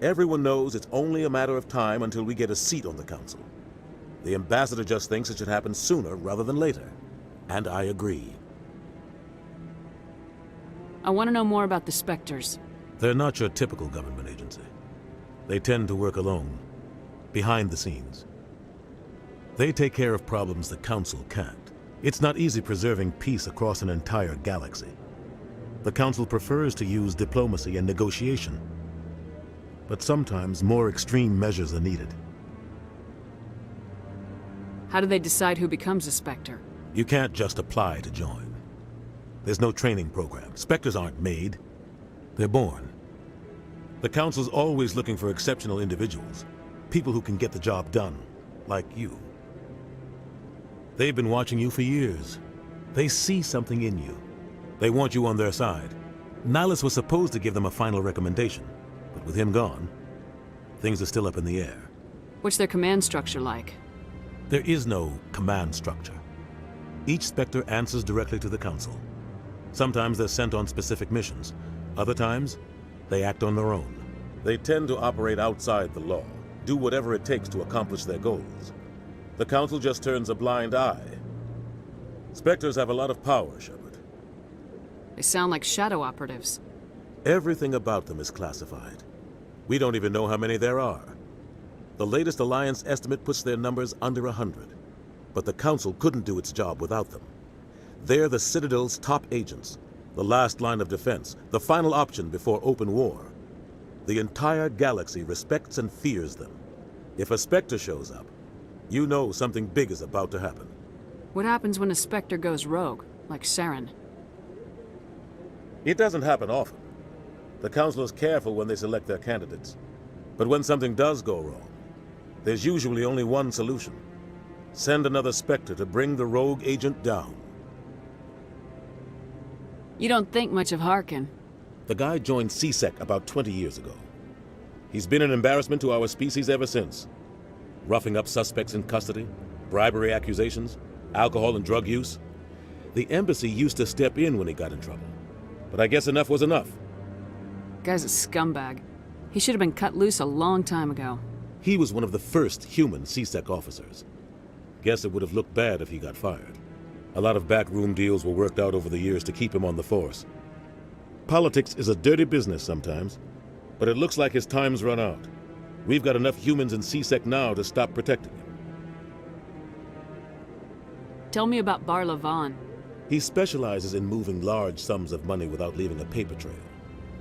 Everyone knows it's only a matter of time until we get a seat on the Council. The Ambassador just thinks it should happen sooner rather than later. And I agree. I want to know more about the Spectres. They're not your typical government agency. They tend to work alone, behind the scenes. They take care of problems the Council can't. It's not easy preserving peace across an entire galaxy. The Council prefers to use diplomacy and negotiation. But sometimes more extreme measures are needed. How do they decide who becomes a Spectre? You can't just apply to join. There's no training program. Spectres aren't made. They're born. The Council's always looking for exceptional individuals. People who can get the job done, like you. They've been watching you for years. They see something in you. They want you on their side. Nihilus was supposed to give them a final recommendation, but with him gone, things are still up in the air. What's their command structure like? There is no command structure. Each Spectre answers directly to the Council. Sometimes they're sent on specific missions. Other times, they act on their own. They tend to operate outside the law, do whatever it takes to accomplish their goals. The Council just turns a blind eye. Spectres have a lot of power, Shepard. They sound like shadow operatives. Everything about them is classified. We don't even know how many there are. The latest Alliance estimate puts their numbers under 100. But the Council couldn't do its job without them. They're the Citadel's top agents, the last line of defense, the final option before open war. The entire galaxy respects and fears them. If a Spectre shows up, you know something big is about to happen. What happens when a Spectre goes rogue, like Saren? It doesn't happen often. The Council is careful when they select their candidates. But when something does go wrong, there's usually only one solution. Send another Spectre to bring the rogue agent down. You don't think much of Harkin. The guy joined C-Sec about 20 years ago. He's been an embarrassment to our species ever since. Roughing up suspects in custody, bribery accusations, alcohol and drug use. The embassy used to step in when he got in trouble. But I guess enough was enough. Guy's a scumbag. He should have been cut loose a long time ago. He was one of the first human C-Sec officers. Guess it would have looked bad if he got fired. A lot of backroom deals were worked out over the years to keep him on the force. Politics is a dirty business sometimes, but it looks like his time's run out. We've got enough humans in C-Sec now to stop protecting him. Tell me about Bar Lavan. He specializes in moving large sums of money without leaving a paper trail.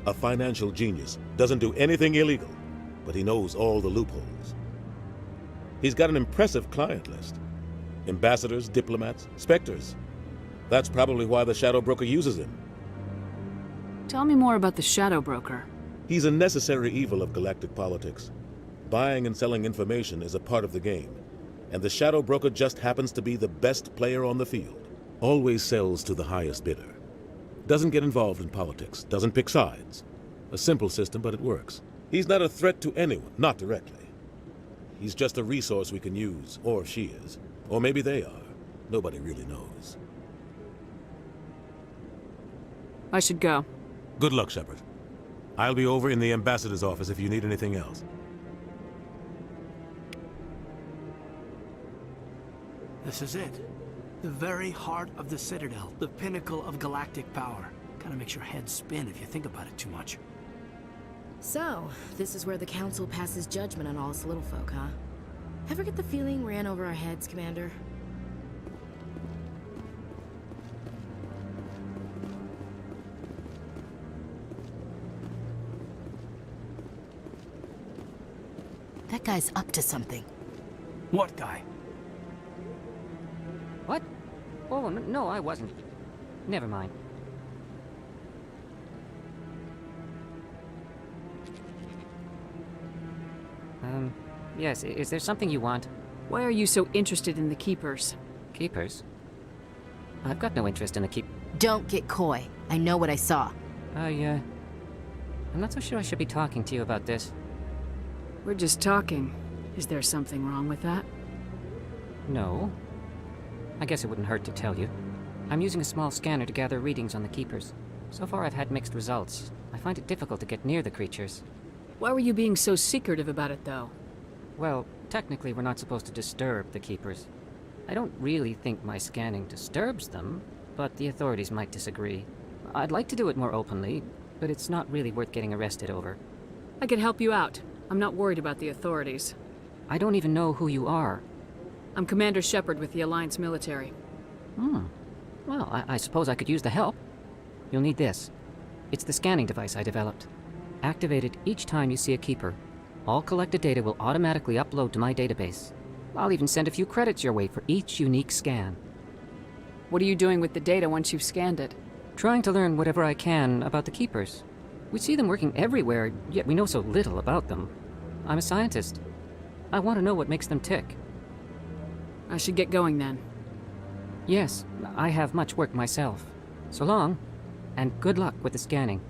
A financial genius, doesn't do anything illegal, but he knows all the loopholes. He's got an impressive client list. Ambassadors, diplomats, Spectres. That's probably why the Shadow Broker uses him. Tell me more about the Shadow Broker. He's a necessary evil of galactic politics. Buying and selling information is a part of the game, and the Shadow Broker just happens to be the best player on the field. Always sells to the highest bidder. Doesn't get involved in politics, doesn't pick sides. A simple system, but it works. He's not a threat to anyone, not directly. He's just a resource we can use, or she is. Or maybe they are. Nobody really knows. I should go. Good luck, Shepard. I'll be over in the Ambassador's office if you need anything else. This is it. The very heart of the Citadel. The pinnacle of galactic power. Kinda makes your head spin if you think about it too much. So, this is where the Council passes judgment on all us little folk, huh? Ever get the feeling we're in over our heads, Commander? That guy's up to something. What guy? What? Oh, no, I wasn't. Never mind. Yes, is there something you want? Why are you so interested in the Keepers? Keepers? I've got no interest in the Don't get coy. I know what I saw. I'm not so sure I should be talking to you about this. We're just talking. Is there something wrong with that? No. I guess it wouldn't hurt to tell you. I'm using a small scanner to gather readings on the Keepers. So far I've had mixed results. I find it difficult to get near the creatures. Why were you being so secretive about it, though? Well, technically we're not supposed to disturb the Keepers. I don't really think my scanning disturbs them, but the authorities might disagree. I'd like to do it more openly, but it's not really worth getting arrested over. I can help you out. I'm not worried about the authorities. I don't even know who you are. I'm Commander Shepard with the Alliance military. Well, I suppose I could use the help. You'll need this. It's the scanning device I developed. Activate it each time you see a Keeper. All collected data will automatically upload to my database. I'll even send a few credits your way for each unique scan. What are you doing with the data once you've scanned it? Trying to learn whatever I can about the Keepers. We see them working everywhere, yet we know so little about them. I'm a scientist. I want to know what makes them tick. I should get going then. Yes, I have much work myself. So long, and good luck with the scanning.